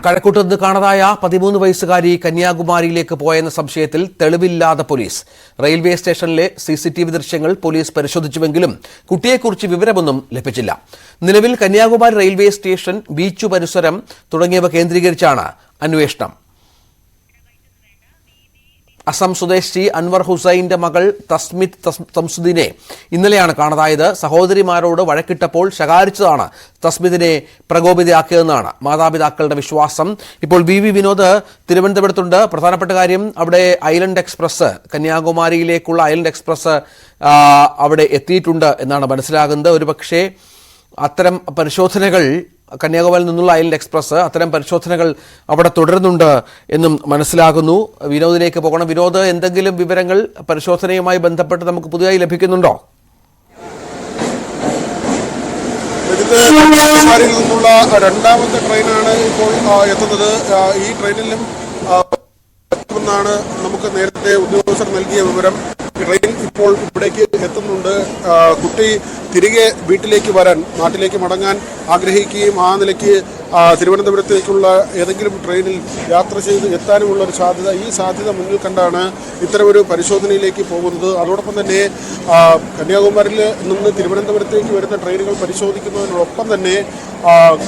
കഴക്കൂട്ടത്ത് കാണാതായ 13 വയസ്സുകാരി കന്യാകുമാരിയിലേക്ക് പോയെന്ന സംശയത്തിൽ തെളിവില്ലാതെ police. Railway സ്റ്റേഷനിലെ CCTV ദൃശ്യങ്ങൾ പോലീസ് പരിശോധിച്ചുവെങ്കിലും കുട്ടിയെക്കുറിച്ച് വിവരമൊന്നും ലഭിച്ചില്ല. നിലവിൽ കന്യാകുമാരി റെയിൽവേ സ്റ്റേഷൻ, ബീച്ച് പരിസരം തുടങ്ങിയവ കേന്ദ്രീകരിച്ചാണ് അന്വേഷണം. അസം സ്വദേശി അൻവർ ഹുസൈന്റെ മകൾ തസ്മിത് തംസുദ്ദീനെ ഇന്നലെയാണ് കാണാതായത്. സഹോദരിമാരോട് വഴക്കിട്ടപ്പോൾ ശകാരിച്ചതാണ് തസ്മിതിനെ പ്രകോപിതയാക്കിയതെന്നാണ് മാതാപിതാക്കളുടെ വിശ്വാസം. ഇപ്പോൾ VV വിനോദ് തിരുവനന്തപുരത്തുണ്ട്. പ്രധാനപ്പെട്ട കാര്യം, അവിടെ ഐലൻഡ് എക്സ്പ്രസ്, കന്യാകുമാരിയിലേക്കുള്ള ഐലൻഡ് എക്സ്പ്രസ് അവിടെ എത്തിയിട്ടുണ്ട് എന്നാണ് മനസ്സിലാകുന്നത്. ഒരുപക്ഷെ അത്തരം പരിശോധനകൾ, കന്യാകുമാരിയിൽ നിന്നുള്ള ഐലൻഡ് എക്സ്പ്രസ്, അത്തരം പരിശോധനകൾ അവിടെ തുടരുന്നുണ്ട് എന്നും മനസ്സിലാകുന്നു. വിനോദിലേക്ക് പോകണം. വിനോദ്, എന്തെങ്കിലും വിവരങ്ങൾ പരിശോധനയുമായി ബന്ധപ്പെട്ട് നമുക്ക് പുതിയതായി ലഭിക്കുന്നുണ്ടോ? കന്യാകുമാരിയിൽ നിന്നുള്ള രണ്ടാമത്തെ ട്രെയിനാണ് ഇപ്പോൾ എത്തുന്നത്. ഈ ട്രെയിനിലും ാണ് നമുക്ക് നേരത്തെ ഉദ്യോഗസ്ഥർ നൽകിയ വിവരം. ട്രെയിൻ ഇപ്പോൾ ഇവിടേക്ക് എത്തുന്നുണ്ട്. കുട്ടി തിരികെ വീട്ടിലേക്ക് വരാൻ, നാട്ടിലേക്ക് മടങ്ങാൻ ആഗ്രഹിക്കുകയും ആ നിലയ്ക്ക് തിരുവനന്തപുരത്തേക്കുള്ള ഏതെങ്കിലും ട്രെയിനിൽ യാത്ര ചെയ്ത് എത്താനുമുള്ള ഒരു സാധ്യത, ഈ സാധ്യത മുന്നിൽ കണ്ടാണ് ഇത്തരമൊരു പരിശോധനയിലേക്ക് പോകുന്നത്. അതോടൊപ്പം തന്നെ കന്യാകുമാരിയിൽ നിന്ന് തിരുവനന്തപുരത്തേക്ക് വരുന്ന ട്രെയിനുകൾ പരിശോധിക്കുന്നതിനോടൊപ്പം തന്നെ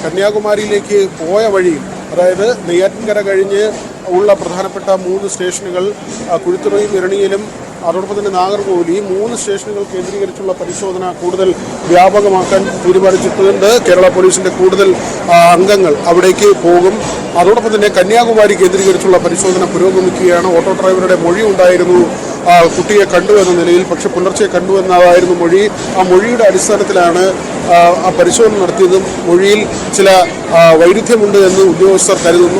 കന്യാകുമാരിയിലേക്ക് പോയ വഴിയിൽ, അതായത് നെയ്യാറ്റിൻകര കഴിഞ്ഞ് ഉള്ള പ്രധാനപ്പെട്ട 3 സ്റ്റേഷനുകൾ, കുഴിത്തുറയും ഇരണിയിലും അതോടൊപ്പം തന്നെ നാഗർകോവിൽ, ഈ 3 സ്റ്റേഷനുകൾ കേന്ദ്രീകരിച്ചുള്ള പരിശോധന കൂടുതൽ വ്യാപകമാക്കാൻ തീരുമാനിച്ചിട്ടുണ്ട്. കേരള പോലീസിന്റെ കൂടുതൽ അംഗങ്ങൾ അവിടേക്ക് പോകും. അതോടൊപ്പം തന്നെ കന്യാകുമാരി കേന്ദ്രീകരിച്ചുള്ള പരിശോധന പുരോഗമിക്കുകയാണ്. ഓട്ടോ ഡ്രൈവറുടെ മൊഴി ഉണ്ടായിരുന്നു കുട്ടിയെ കണ്ടുവെന്ന നിലയിൽ, പക്ഷെ പുലർച്ചെ കണ്ടുവെന്നതായിരുന്നു മൊഴി. ആ മൊഴിയുടെ അടിസ്ഥാനത്തിലാണ് ആ പരിശോധന നടത്തിയതും. മൊഴിയിൽ ചില വൈരുദ്ധ്യമുണ്ട് എന്ന് ഉദ്യോഗസ്ഥർ കരുതുന്നു.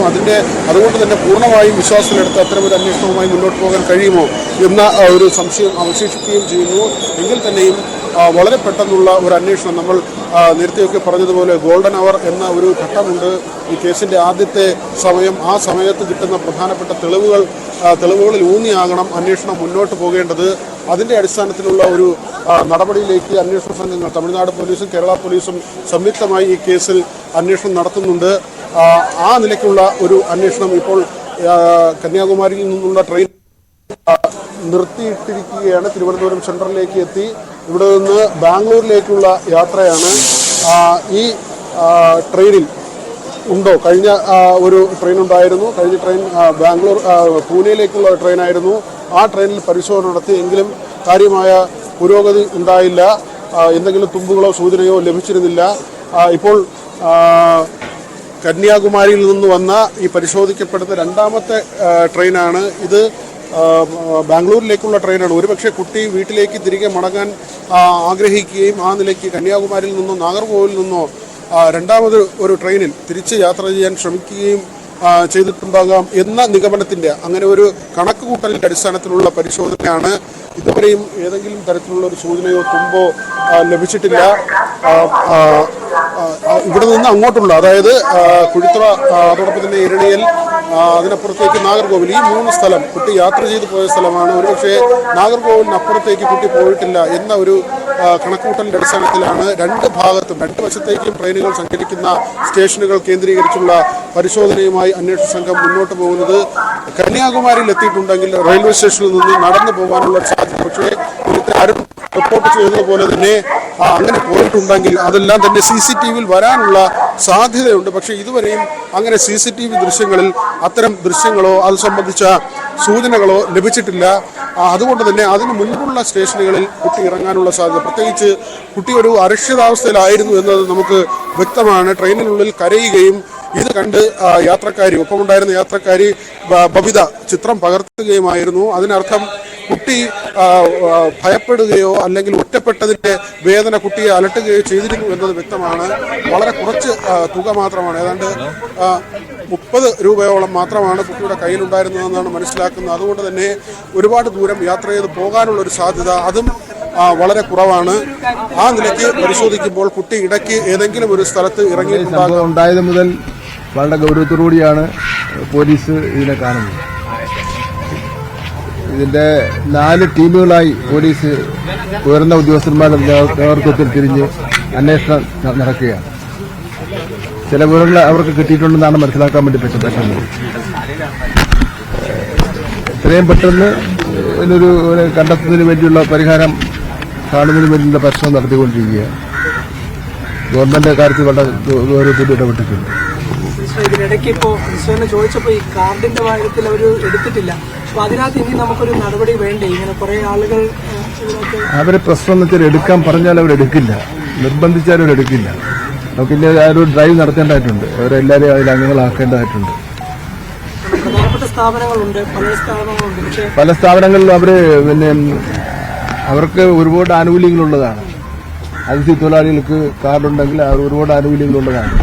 അതുകൊണ്ട് തന്നെ പൂർണ്ണമായും വിശ്വാസത്തിലെടുത്ത് അത്തരമൊരു അന്വേഷണവുമായി മുന്നോട്ട് പോകാൻ കഴിയുമോ എന്ന ഒരു സംശയം അവശേഷിക്കുകയും ചെയ്യുന്നു. എങ്കിൽ തന്നെയും വളരെ പെട്ടെന്നുള്ള ഒരു അന്വേഷണം, നമ്മൾ നേരത്തെയൊക്കെ പറഞ്ഞതുപോലെ ഗോൾഡൻ അവർ എന്ന ഒരു ഘട്ടമുണ്ട് ഈ കേസിൻ്റെ ആദ്യത്തെ സമയം. ആ സമയത്ത് കിട്ടുന്ന പ്രധാനപ്പെട്ട തെളിവുകളിൽ ഊന്നിയാകണം അന്വേഷണം മുന്നോട്ട് പോകേണ്ടത്. അതിൻ്റെ അടിസ്ഥാനത്തിലുള്ള ഒരു നടപടിയിലേക്ക് അന്വേഷണ സംഘങ്ങൾ, തമിഴ്നാട് പോലീസും കേരള പോലീസും സംയുക്തമായി ഈ കേസിൽ അന്വേഷണം നടത്തുന്നുണ്ട്. ആ നിലയ്ക്കുള്ള ഒരു അന്വേഷണം ഇപ്പോൾ കന്യാകുമാരിയിൽ നിന്നുള്ള ട്രെയിൻ നിർത്തിയിട്ടിരിക്കുകയാണ്. തിരുവനന്തപുരം സെൻട്രലിലേക്ക് എത്തി. ഇവിടെ നിന്ന് ബാംഗ്ലൂരിലേക്കുള്ള യാത്രയാണ്. ഈ ട്രെയിനിൽ ഉണ്ടോ? കഴിഞ്ഞ ഒരു ട്രെയിൻ ഉണ്ടായിരുന്നു. കഴിഞ്ഞ ട്രെയിൻ പൂനെയിലേക്കുള്ള ട്രെയിനായിരുന്നു. ആ ട്രെയിനിൽ പരിശോധന നടത്തി, എങ്കിലും കാര്യമായ പുരോഗതി ഉണ്ടായില്ല. എന്തെങ്കിലും തുമ്പുകളോ സൂചനയോ ലഭിച്ചിരുന്നില്ല. ഇപ്പോൾ കന്യാകുമാരിയിൽ നിന്ന് വന്ന ഈ പരിശോധിക്കപ്പെടുന്ന രണ്ടാമത്തെ ട്രെയിനാണ് ഇത്. ബാംഗ്ലൂരിലേക്കുള്ള ട്രെയിനാണ്. ഒരുപക്ഷെ കുട്ടി വീട്ടിലേക്ക് തിരികെ മടങ്ങാൻ ആഗ്രഹിക്കുകയും ആ നിലയ്ക്ക് കന്യാകുമാരിയിൽ നിന്നോ നാഗർകോവിലിൽ നിന്നോ രണ്ടാമത് ഒരു ട്രെയിനിൽ തിരിച്ച് യാത്ര ചെയ്യാൻ ശ്രമിക്കുകയും ചെയ്തിട്ടുണ്ടാകാം എന്ന നിഗമനത്തിൻ്റെ, അങ്ങനെ ഒരു കണക്കുകൂട്ടലിൻ്റെ അടിസ്ഥാനത്തിലുള്ള പരിശോധനയാണ്. ഇതുവരെയും ഏതെങ്കിലും തരത്തിലുള്ള ഒരു സൂചനയോ തുമ്പോ ലഭിച്ചിട്ടില്ല. ഇവിടെ നിന്ന് അങ്ങോട്ടുള്ള, അതായത് കുഴിത്തുറ, അതോടൊപ്പം തന്നെ ഇരണിയൽ, അതിനപ്പുറത്തേക്ക് നാഗർകോവിൽ, ഈ 3 സ്ഥലം കുട്ടി യാത്ര ചെയ്ത് പോയ സ്ഥലമാണ്. ഒരുപക്ഷെ നാഗർകോവിലിനപ്പുറത്തേക്ക് കുട്ടി പോയിട്ടില്ല എന്ന ഒരു കണക്കുകൂട്ടലിൻ്റെ അടിസ്ഥാനത്തിലാണ് രണ്ട് വശത്തേക്കും ട്രെയിനുകൾ സഞ്ചരിക്കുന്ന സ്റ്റേഷനുകൾ കേന്ദ്രീകരിച്ചുള്ള പരിശോധനയുമായി അന്വേഷണ സംഘം മുന്നോട്ട് പോകുന്നത്. കന്യാകുമാരിയിൽ എത്തിയിട്ടുണ്ടെങ്കിൽ റെയിൽവേ സ്റ്റേഷനിൽ നിന്ന് നടന്നു പോകാനുള്ള സാധ്യത, പക്ഷേ ആരും റിപ്പോർട്ട് ചെയ്തതുപോലെ തന്നെ അങ്ങനെ പോയിട്ടുണ്ടെങ്കിൽ അതെല്ലാം തന്നെ CCTVയിൽ വരാനുള്ള സാധ്യതയുണ്ട്. പക്ഷേ ഇതുവരെയും അങ്ങനെ CCTV ദൃശ്യങ്ങളിൽ അത്തരം ദൃശ്യങ്ങളോ അത് സംബന്ധിച്ച സൂചനകളോ ലഭിച്ചിട്ടില്ല. അതുകൊണ്ട് തന്നെ അതിന് മുൻപുള്ള സ്റ്റേഷനുകളിൽ കുട്ടി ഇറങ്ങാനുള്ള സാധ്യത, പ്രത്യേകിച്ച് കുട്ടി ഒരു അരക്ഷിതാവസ്ഥയിലായിരുന്നു എന്നത് നമുക്ക് വ്യക്തമാണ്. ട്രെയിനിനുള്ളിൽ കരയുകയും ഇത് കണ്ട് ഒപ്പമുണ്ടായിരുന്ന യാത്രക്കാരി ബബിത ചിത്രം പകർത്തുകയുമായിരുന്നു. അതിനർത്ഥം കുട്ടി ഭയപ്പെടുകയോ അല്ലെങ്കിൽ ഒറ്റപ്പെട്ടതിൻ്റെ വേദന കുട്ടിയെ അലട്ടുകയോ ചെയ്തിരുന്നു എന്നത് വ്യക്തമാണ്. വളരെ കുറച്ച് തുക മാത്രമാണ്, ഏതാണ്ട് 30 രൂപയോളം മാത്രമാണ് കുട്ടിയുടെ കയ്യിലുണ്ടായിരുന്നതെന്നാണ് മനസ്സിലാക്കുന്നത്. അതുകൊണ്ട് തന്നെ ഒരുപാട് ദൂരം യാത്ര ചെയ്ത് പോകാനുള്ളൊരു സാധ്യത അതും വളരെ കുറവാണ്. ആ നിലയ്ക്ക് പരിശോധിക്കുമ്പോൾ കുട്ടി ഇടയ്ക്ക് ഏതെങ്കിലും ഒരു സ്ഥലത്ത് ഉണ്ടായത് മുതൽ വളരെ ഗൗരവത്തോടുകൂടിയാണ് പോലീസ് ഇതിനെ കാണുന്നത്. ഇതിന്റെ 4 ടീമുകളായി പോലീസ് ഉയർന്ന ഉദ്യോഗസ്ഥന്മാരുടെ നേതൃത്വത്തിൽ തിരിഞ്ഞ് അന്വേഷണം നടക്കുകയാണ്. ചില വിവരങ്ങൾ അവർക്ക് കിട്ടിയിട്ടുണ്ടെന്നാണ് മനസ്സിലാക്കാൻ വേണ്ടി പറ്റുന്നത്. എത്രയും പെട്ടെന്ന് ഇതിനൊരു കണ്ടെത്തുന്നതിന് വേണ്ടിയുള്ള പരിഹാരം കാണുന്നതിന് വേണ്ടിയുള്ള പരിശ്രമം നടത്തിക്കൊണ്ടിരിക്കുകയാണ്. ഗവൺമെന്റ് കാര്യത്തിൽ വളരെ ഗൗരവത്തിൽ ഇടപെട്ടിട്ടുണ്ട്. ഇതിനിടയ്ക്ക് ഇപ്പോൾ ഈശ്വരനെ ചോദിച്ചപ്പോൾ ഈ കാർഡിന്റെ കാര്യത്തിൽ അവർ എടുത്തിട്ടില്ല. അപ്പൊ അതിനകത്ത് ഇനി നമുക്കൊരു നടപടി വേണ്ടേ? ഇങ്ങനെ കുറെ ആളുകൾ അവരെ പ്രശ്നം എന്ന് വെച്ചാൽ എടുക്കാൻ പറഞ്ഞാൽ അവരെടുക്കില്ല, നിർബന്ധിച്ചാൽ അവരെടുക്കില്ല. നമുക്കില്ല ഒരു ഡ്രൈവ് നടത്തേണ്ടതായിട്ടുണ്ട്, അവരെല്ലാവരെയും അതിൽ അംഗങ്ങളാക്കേണ്ടതായിട്ടുണ്ട്. പ്രധാനപ്പെട്ട സ്ഥാപനങ്ങളുണ്ട്, പക്ഷേ പല സ്ഥാപനങ്ങളിലും പിന്നെ അവർക്ക് ഒരുപാട് ആനുകൂല്യങ്ങളുള്ളതാണ്. അതിഥി തൊഴിലാളികൾക്ക് കാർഡുണ്ടെങ്കിൽ ഒരുപാട് ആനുകൂല്യങ്ങളുള്ളതാണ്.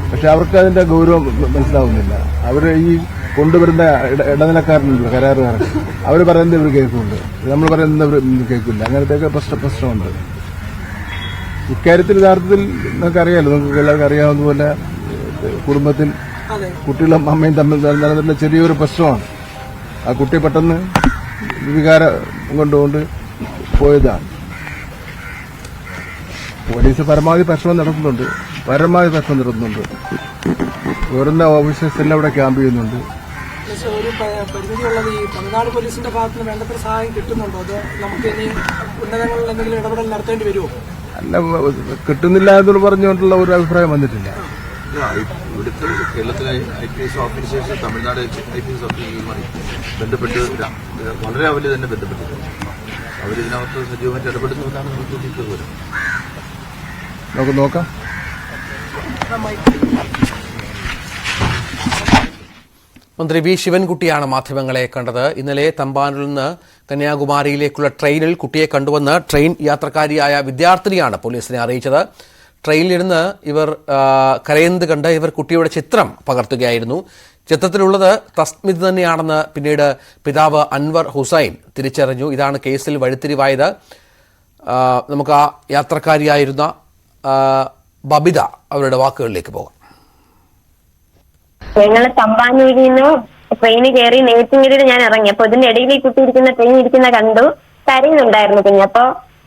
പക്ഷെ അവർക്ക് അതിന്റെ ഗൗരവം മനസ്സിലാവുന്നില്ല. അവർ ഈ കൊണ്ടുവരുന്ന ഇടനിലക്കാരനുണ്ട്, കരാറുകാരൻ, അവർ പറയുന്നത് ഇവർ കേൾക്കുന്നുണ്ട്, നമ്മൾ പറയുന്നത് ഇവർ കേൾക്കില്ല. അങ്ങനത്തെയൊക്കെ പ്രശ്നമുണ്ട്. ഇക്കാര്യത്തിൽ യഥാർത്ഥത്തിൽ നമുക്കറിയാലോ, നമുക്ക് എല്ലാവർക്കും അറിയാവുന്നതുപോലെ കുടുംബത്തിൽ കുട്ടികളും അമ്മയും തമ്മിൽ നിലനിൽക്കുന്ന ചെറിയൊരു പ്രശ്നമാണ്. ആ കുട്ടി പെട്ടെന്ന് വികാരം കൊണ്ടുകൊണ്ട് പോയതാണ്. പോലീസ് പരമാവധി പരിശ്രമം നടത്തുന്നുണ്ട്. ഓരോന്ന ഓഫീസേഴ്സ് എല്ലാം ഇവിടെ ക്യാമ്പ് ചെയ്യുന്നുണ്ട്. ഒരു പരിമിതിയുള്ളത് ഈ തമിഴ്നാട് പോലീസിന്റെ ഭാഗത്ത് നിന്ന് വേണ്ടത്ര സഹായം കിട്ടുന്നുണ്ടോ? അതോ നമുക്ക് ഇനി ഉന്നതങ്ങളിൽ എന്തെങ്കിലും ഇടപെടൽ നടത്തേണ്ടി വരുമോ? അല്ല, കിട്ടുന്നില്ല എന്ന് പറഞ്ഞുകൊണ്ടുള്ള ഒരു അഭിപ്രായം വന്നിട്ടില്ല. ഇവിടുത്തെ കേരളത്തിലെ IPS ഓഫീസേഴ്സ് തമിഴ്നാട് IPS ഓഫീസർമാർ ബന്ധപ്പെട്ട് വളരെ രാവിലെ തന്നെ ബന്ധപ്പെട്ടിട്ടുണ്ട്. അവരിതിനകത്ത് സജീവമായിട്ട് ഇടപെടുന്നതാണ് നമുക്ക് തോന്നിയിട്ടുള്ളത്. നമുക്ക് നോക്കാം. മന്ത്രി വി ശിവൻകുട്ടിയാണ് മാധ്യമങ്ങളെ കണ്ടത്. ഇന്നലെ തമ്പാനൂരിൽ നിന്ന് കന്യാകുമാരിയിലേക്കുള്ള ട്രെയിനിൽ കുട്ടിയെ കണ്ടുവന്ന് ട്രെയിൻ യാത്രക്കാരിയായ വിദ്യാർത്ഥിനിയാണ് പോലീസിനെ അറിയിച്ചത്. ട്രെയിനിലിരുന്ന് ഇവർ കരയുന്നത് കണ്ട് ഇവർ കുട്ടിയുടെ ചിത്രം പകർത്തുകയായിരുന്നു. ചിത്രത്തിലുള്ളത് തസ്മിത് തന്നെയാണെന്ന് പിന്നീട് പിതാവ് അൻവർ ഹുസൈൻ തിരിച്ചറിഞ്ഞു. ഇതാണ് കേസിൽ വഴിത്തിരിവായത്. നമുക്ക് ആ യാത്രക്കാരിയായിരുന്ന ബബിത അവരുടെ വാക്കുകളിലേക്ക് പോകാം. ഞങ്ങൾ തമ്പാനൂരിൽ നിന്ന് ട്രെയിന് കയറി നെയ്ത്തിങ്കരിയിൽ ഞാൻ ഇറങ്ങി. അപ്പൊ ഇതിന്റെ ഇടയിൽ ഈ കുട്ടി ഇരിക്കുന്ന ട്രെയിൻ ഇരിക്കുന്ന കണ്ടു, കരയുന്നുണ്ടായിരുന്നു കുഞ്ഞ്. അപ്പൊ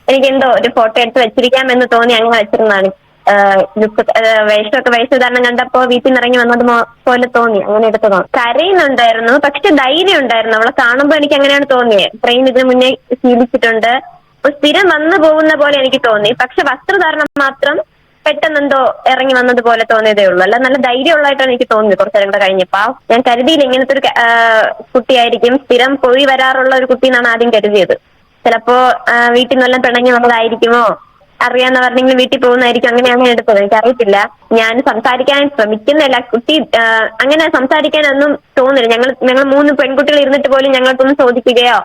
എനിക്ക് എന്തോ ഒരു ഫോട്ടോ എടുത്ത് വെച്ചിരിക്കാമെന്ന് തോന്നി അങ്ങനെ വെച്ചിരുന്നതാണ്. വേഷധാരണം കണ്ടപ്പോ വീട്ടിൽ നിന്ന് ഇറങ്ങി വന്നത് പോലെ തോന്നി, അങ്ങനെ എടുത്തതാണ്. കരയുന്നുണ്ടായിരുന്നു, പക്ഷെ ധൈര്യം ഉണ്ടായിരുന്നു. അവളെ കാണുമ്പോ എനിക്ക് അങ്ങനെയാണ് തോന്നിയത്. ട്രെയിൻ ഇതിന് മുന്നേ ശീലിച്ചിട്ടുണ്ട്, അപ്പൊ സ്ഥിരം വന്നു പോകുന്ന പോലെ എനിക്ക് തോന്നി. പക്ഷെ വസ്ത്രധാരണം മാത്രം പെട്ടെന്നെന്തോ ഇറങ്ങി വന്നത് പോലെ തോന്നിയതേ ഉള്ളൂ. അല്ല, നല്ല ധൈര്യമുള്ളതായിട്ടാണ് എനിക്ക് തോന്നിയത്. കുറച്ചു നേരം കൂടെ കഴിഞ്ഞപ്പോ ഞാൻ കരുതിയില്ല ഇങ്ങനത്തെ ഒരു കുട്ടിയായിരിക്കും, സ്ഥിരം പോയി വരാറുള്ള ഒരു കുട്ടി എന്നാണ് ആദ്യം കരുതിയത്. ചിലപ്പോ വീട്ടിൽ നിന്നെല്ലാം പിണങ്ങി വന്നതായിരിക്കുമോ, അറിയാന്ന് പറഞ്ഞെങ്കിലും വീട്ടിൽ പോകുന്നതായിരിക്കും, അങ്ങനെയാണ് എടുത്തത്. എനിക്കറിയത്തില്ല. ഞാൻ സംസാരിക്കാൻ ശ്രമിക്കുന്നില്ല. കുട്ടി അങ്ങനെ സംസാരിക്കാനൊന്നും തോന്നില്ല. ഞങ്ങൾ 3 പെൺകുട്ടികൾ ഇരുന്നിട്ട് പോലും ഞങ്ങൾക്കൊന്നും ചോദിക്കുകയോ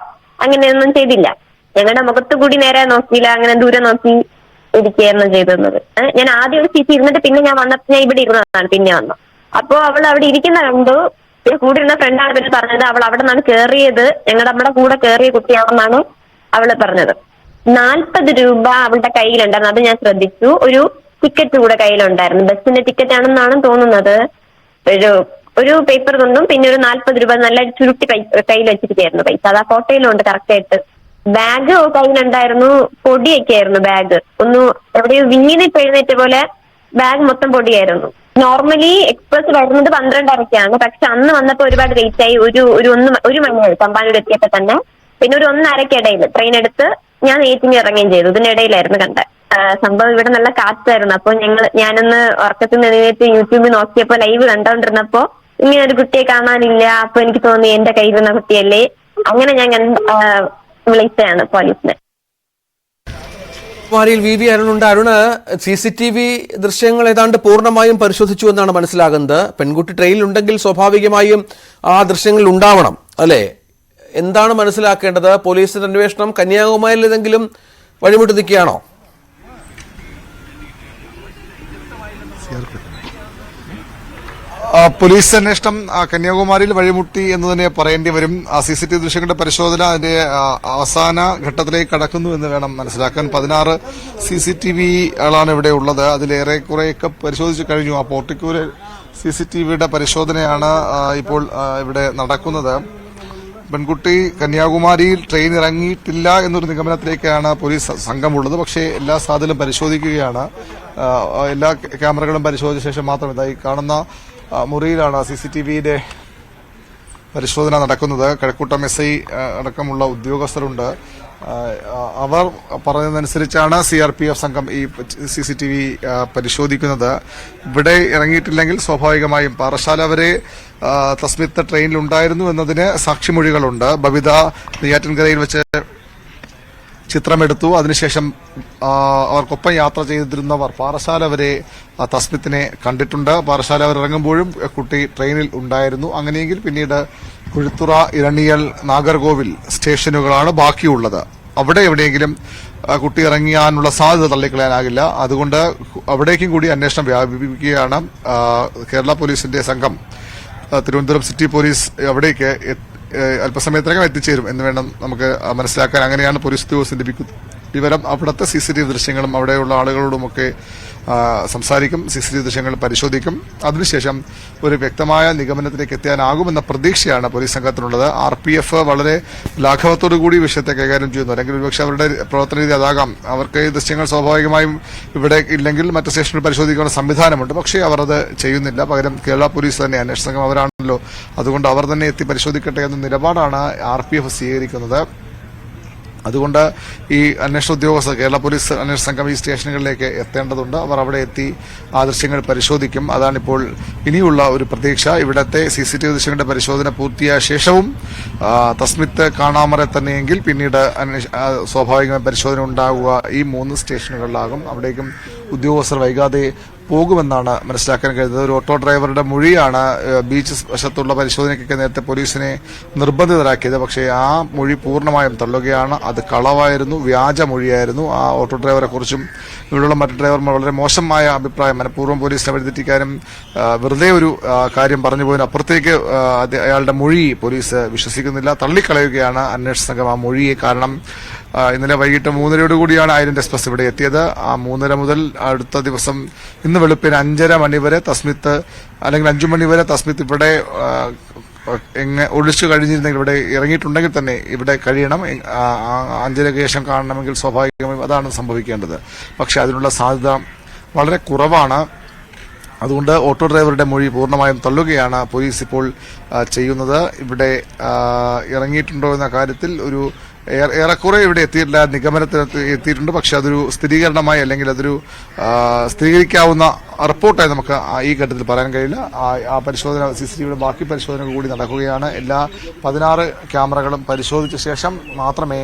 അങ്ങനെയൊന്നും ചെയ്തില്ല. ഞങ്ങളുടെ മുഖത്ത് കൂടി നേരെ നോക്കിയില്ല, അങ്ങനെ ദൂരെ നോക്കി ഇരിക്കുകയായിരുന്നു ചെയ്തിരുന്നത്. ഞാൻ ആദ്യം ഒരു സീറ്റ് ഇരുന്നിട്ട് പിന്നെ ഞാൻ വന്നപ്പോൾ ഞാൻ ഇവിടെ ഇരുന്നതാണ്. പിന്നെ വന്നു അപ്പോ അവൾ അവിടെ ഇരിക്കുന്ന കണ്ടു. കൂടെ ഇരുന്ന ഫ്രണ്ടാണ് പിന്നെ പറഞ്ഞത് അവൾ അവിടെ നിന്നാണ് കയറിയത്, നമ്മുടെ കൂടെ കയറിയ കുട്ടിയാണെന്നാണ് അവള് പറഞ്ഞത്. 40 രൂപ അവളുടെ കയ്യിലുണ്ടായിരുന്നു, അത് ഞാൻ ശ്രദ്ധിച്ചു. ഒരു ടിക്കറ്റ് കൂടെ കയ്യിലുണ്ടായിരുന്നു, ബസ്സിന്റെ ടിക്കറ്റ് ആണെന്നാണ് തോന്നുന്നത്. ഒരു പേപ്പർ കൊണ്ടും പിന്നെ ഒരു 40 രൂപ നല്ല ചുരുട്ടി കയ്യിൽ വെച്ചിരിക്കുകയായിരുന്നു പൈസ. അത് ആ ഫോട്ടോയിലുണ്ട് കറക്റ്റ് ആയിട്ട്. ബാഗ് കയ്യിലുണ്ടായിരുന്നു, പൊടിയൊക്കെ ആയിരുന്നു ബാഗ്. എവിടെയോ വീണിട്ട് എഴുന്നേറ്റ പോലെ ബാഗ് മൊത്തം പൊടിയായിരുന്നു. നോർമലി എക്സ്പ്രസ് വരുന്നത് 12:30-ക്കാണ്, പക്ഷെ അന്ന് വന്നപ്പോ ഒരുപാട് ലേറ്റ് ആയി. ഒരു മണിയായി തമ്പാനൂർ എത്തിയപ്പോ തന്നെ. പിന്നെ ഒരു 1:30-ക്കിടയിൽ ട്രെയിൻ എടുത്ത് ഞാൻ നെയ്റ്റിങ് ഇറങ്ങുകയും ചെയ്തു. ഇതിനിടയിലായിരുന്നു കണ്ടത് സംഭവം. ഇവിടെ നല്ല കാറ്റായിരുന്നു. അപ്പൊ ഞാനൊന്ന് ഉറക്കത്തിൽ നിന്ന് എഴുന്നേറ്റ് യൂട്യൂബിൽ നോക്കിയപ്പോ ലൈവ് കണ്ടോണ്ടിരുന്നപ്പോ ഇങ്ങനെ ഒരു കുട്ടിയെ കാണാനില്ല. അപ്പൊ എനിക്ക് തോന്നി എന്റെ കയ്യിലുള്ള കുട്ടിയല്ലേ, അങ്ങനെ ഞാൻ വിളിച്ചതാണ് പോലീസിനെ. കുമാരിയിൽ വി അരുണുണ്ട്. അരുണ്, CCTV ദൃശ്യങ്ങൾ ഏതാണ്ട് പൂർണ്ണമായും പരിശോധിച്ചു എന്നാണ് മനസ്സിലാകുന്നത്. പെൺകുട്ടി ട്രെയിനിലുണ്ടെങ്കിൽ സ്വാഭാവികമായും ആ ദൃശ്യങ്ങൾ ഉണ്ടാവണം, അല്ലേ? എന്താണ് മനസ്സിലാക്കേണ്ടത്? പോലീസിന്റെ അന്വേഷണം കന്യാകുമാരിയിൽ ഏതെങ്കിലും വഴിമുട്ടി നിൽക്കുകയാണോ? പോലീസ് അന്വേഷണം കന്യാകുമാരിയിൽ വഴിമുട്ടി എന്ന് തന്നെ പറയേണ്ടി വരും. CCTV ദൃശ്യങ്ങളുടെ പരിശോധന അതിന്റെ അവസാന ഘട്ടത്തിലേക്ക് കടക്കുന്നു എന്ന് വേണം മനസ്സിലാക്കാൻ. 16 CCTVകളാണ് ഇവിടെ ഉള്ളത്. അതിലേറെ കുറെയൊക്കെ പരിശോധിച്ചു കഴിഞ്ഞു. ആ പോർട്ടിക്കൂര് CCTVയുടെ പരിശോധനയാണ് ഇപ്പോൾ ഇവിടെ നടക്കുന്നത്. പെൺകുട്ടി കന്യാകുമാരിയിൽ ട്രെയിൻ ഇറങ്ങിയിട്ടില്ല എന്നൊരു നിഗമനത്തിലേക്കാണ് പോലീസ് സംഘമുള്ളത്. പക്ഷേ എല്ലാ സാധ്യതകളും പരിശോധിക്കുകയാണ്. എല്ലാ ക്യാമറകളും പരിശോധിച്ച ശേഷം മാത്രം ഇതായി കാണുന്ന മുറിയിലാണ് CCTVയുടെ പരിശോധന നടക്കുന്നത്. കഴക്കൂട്ടം SI അടക്കമുള്ള ഉദ്യോഗസ്ഥരുണ്ട്. അവർ പറഞ്ഞതനുസരിച്ചാണ് CRPF സംഘം ഈ CCTV പരിശോധിക്കുന്നത്. ഇവിടെ ഇറങ്ങിയിട്ടില്ലെങ്കിൽ സ്വാഭാവികമായും പാറശാല വരെ തസ്മിത്ത് ട്രെയിനിലുണ്ടായിരുന്നു എന്നതിന് സാക്ഷിമൊഴികളുണ്ട്. ബബിത നെയ്യാറ്റിൻകരയിൽ വെച്ച് ചിത്രമെടുത്തു. അതിനുശേഷം അവർക്കൊപ്പം യാത്ര ചെയ്തിരുന്നവർ പാറശാല വരെ തസ്മിത്തിനെ കണ്ടിട്ടുണ്ട്. പാറശാല വരെ ഇറങ്ങുമ്പോഴും കുട്ടി ട്രെയിനിൽ ഉണ്ടായിരുന്നു. അങ്ങനെയെങ്കിൽ പിന്നീട് കുഴുത്തുറ, ഇരണിയൽ, നാഗർകോവിൽ സ്റ്റേഷനുകളാണ് ബാക്കിയുള്ളത്. അവിടെ എവിടെയെങ്കിലും കുട്ടി ഇറങ്ങിയാനുള്ള സാധ്യത തള്ളിക്കളയാനാകില്ല. അതുകൊണ്ട് അവിടേക്കും കൂടി അന്വേഷണം വ്യാപിപ്പിക്കുകയാണ് കേരള പോലീസിന്റെ സംഘം. തിരുവനന്തപുരം സിറ്റി പോലീസ് അവിടേക്ക് അല്പസമയത്തിനകം എത്തിച്ചേരും എന്ന് വേണം നമുക്ക് മനസ്സിലാക്കാൻ. അങ്ങനെയാണ് പോലീസ് ഉദ്യോഗസ്ഥർ ലഭിക്കുന്നത് വിവരം. അവിടുത്തെ CCTV ദൃശ്യങ്ങളും അവിടെയുള്ള ആളുകളോടുമൊക്കെ സംസാരിക്കും, CCTV ദൃശ്യങ്ങൾ പരിശോധിക്കും. അതിനുശേഷം ഒരു വ്യക്തമായ നിഗമനത്തിലേക്ക് എത്താനാകുമെന്ന പ്രതീക്ഷയാണ് പോലീസ് സംഘത്തിനുള്ളത്. RPF വളരെ ലാഘവത്തോടുകൂടി വിഷയത്തെ കൈകാര്യം ചെയ്യുന്നു. അല്ലെങ്കിൽ ഒരുപക്ഷെ അവരുടെ പ്രവർത്തന രീതി അതാകാം. അവർക്ക് ഈ ദൃശ്യങ്ങൾ സ്വാഭാവികമായും ഇവിടെ ഇല്ലെങ്കിൽ മറ്റ് സ്റ്റേഷനിൽ പരിശോധിക്കാനുള്ള സംവിധാനമുണ്ട്. പക്ഷേ അവർ അത് ചെയ്യുന്നില്ല. പകരം കേരള പോലീസ് തന്നെ, അന്വേഷണ സംഘം അവരാണല്ലോ, അതുകൊണ്ട് അവർ തന്നെ എത്തി പരിശോധിക്കട്ടെ എന്ന നിലപാടാണ് RPF സ്വീകരിക്കുന്നത്. അതുകൊണ്ട് ഈ അന്വേഷണ ഉദ്യോഗസ്ഥർ, കേരള പോലീസ് അന്വേഷണ സംഘം ഈ സ്റ്റേഷനുകളിലേക്ക് എത്തേണ്ടതുണ്ട്. അവർ അവിടെ എത്തി ആ ദൃശ്യങ്ങൾ പരിശോധിക്കും. അതാണിപ്പോൾ ഇനിയുള്ള ഒരു പ്രതീക്ഷ. ഇവിടത്തെ CCTV ദൃശ്യങ്ങളുടെ പരിശോധന പൂർത്തിയായ ശേഷവും തസ്മിത്ത് കാണാമറെ തന്നെയെങ്കിൽ പിന്നീട് സ്വാഭാവികമായി പരിശോധന ഉണ്ടാകുക ഈ 3 സ്റ്റേഷനുകളിലാകും. അവിടേക്കും ഉദ്യോഗസ്ഥർ വൈകാതെ പോകുമെന്നാണ് മനസ്സിലാക്കാൻ കഴിയുന്നത്. ഒരു ഓട്ടോ ഡ്രൈവറുടെ മൊഴിയാണ് ബീച്ച് വശത്തുള്ള പരിശോധനയ്ക്കൊക്കെ നേരത്തെ പോലീസിനെ നിർബന്ധിതരാക്കിയത്. പക്ഷേ ആ മൊഴി പൂർണ്ണമായും തള്ളുകയാണ്. അത് കളവായിരുന്നു, വ്യാജ മൊഴിയായിരുന്നു. ആ ഓട്ടോ ഡ്രൈവറെ കുറിച്ചും ഇവിടെയുള്ള മറ്റു ഡ്രൈവർമാർ വളരെ മോശമായ അഭിപ്രായം, മനഃപൂർവ്വം പോലീസിനെ വഴിതെറ്റിക്കാനും വെറുതെ ഒരു കാര്യം പറഞ്ഞു പോയതിന് അപ്പുറത്തേക്ക് അയാളുടെ മൊഴി പോലീസ് വിശ്വസിക്കുന്നില്ല, തള്ളിക്കളയുകയാണ് അന്വേഷണ സംഘം ആ മൊഴിയെ. കാരണം ഇന്നലെ വൈകിട്ട് 3:30 കൂടിയാണ് ഐലൻഡ് എക്സ്പ്രസ് ഇവിടെ എത്തിയത്. ആ 3:30 മുതൽ അടുത്ത ദിവസം ഇന്ന് വെളുപ്പിന് 5:30 മണി വരെ തസ്മിത്ത്, അല്ലെങ്കിൽ 5 മണി വരെ തസ്മിത്ത് ഇവിടെ ഒളിച്ചു കഴിഞ്ഞിരുന്നെങ്കിൽ, ഇവിടെ ഇറങ്ങിയിട്ടുണ്ടെങ്കിൽ തന്നെ ഇവിടെ കഴിയണം. 5:30 ശേഷം കാണണമെങ്കിൽ സ്വാഭാവികമായും അതാണ് സംഭവിക്കേണ്ടത്. പക്ഷെ അതിനുള്ള സാധ്യത വളരെ കുറവാണ്. അതുകൊണ്ട് ഓട്ടോ ഡ്രൈവറുടെ മൊഴി പൂർണ്ണമായും തള്ളുകയാണ് പോലീസ് ഇപ്പോൾ ചെയ്യുന്നത്. ഇവിടെ ഇറങ്ങിയിട്ടുണ്ടോ എന്ന കാര്യത്തിൽ ഒരു ഏറെക്കുറെ ഇവിടെ എത്തിയിട്ടില്ല, നിഗമനത്തിൽ എത്തിയിട്ടുണ്ട്. പക്ഷെ അതൊരു സ്ഥിരീകരണമായി, അല്ലെങ്കിൽ അതൊരു സ്ഥിരീകരിക്കാവുന്ന റിപ്പോർട്ടായി നമുക്ക് ഈ ഘട്ടത്തിൽ പറയാൻ കഴിയില്ല. ആ പരിശോധന, CCTVയുടെ ബാക്കി പരിശോധന കൂടി നടക്കുകയാണ്. എല്ലാ 16 ക്യാമറകളും പരിശോധിച്ച ശേഷം മാത്രമേ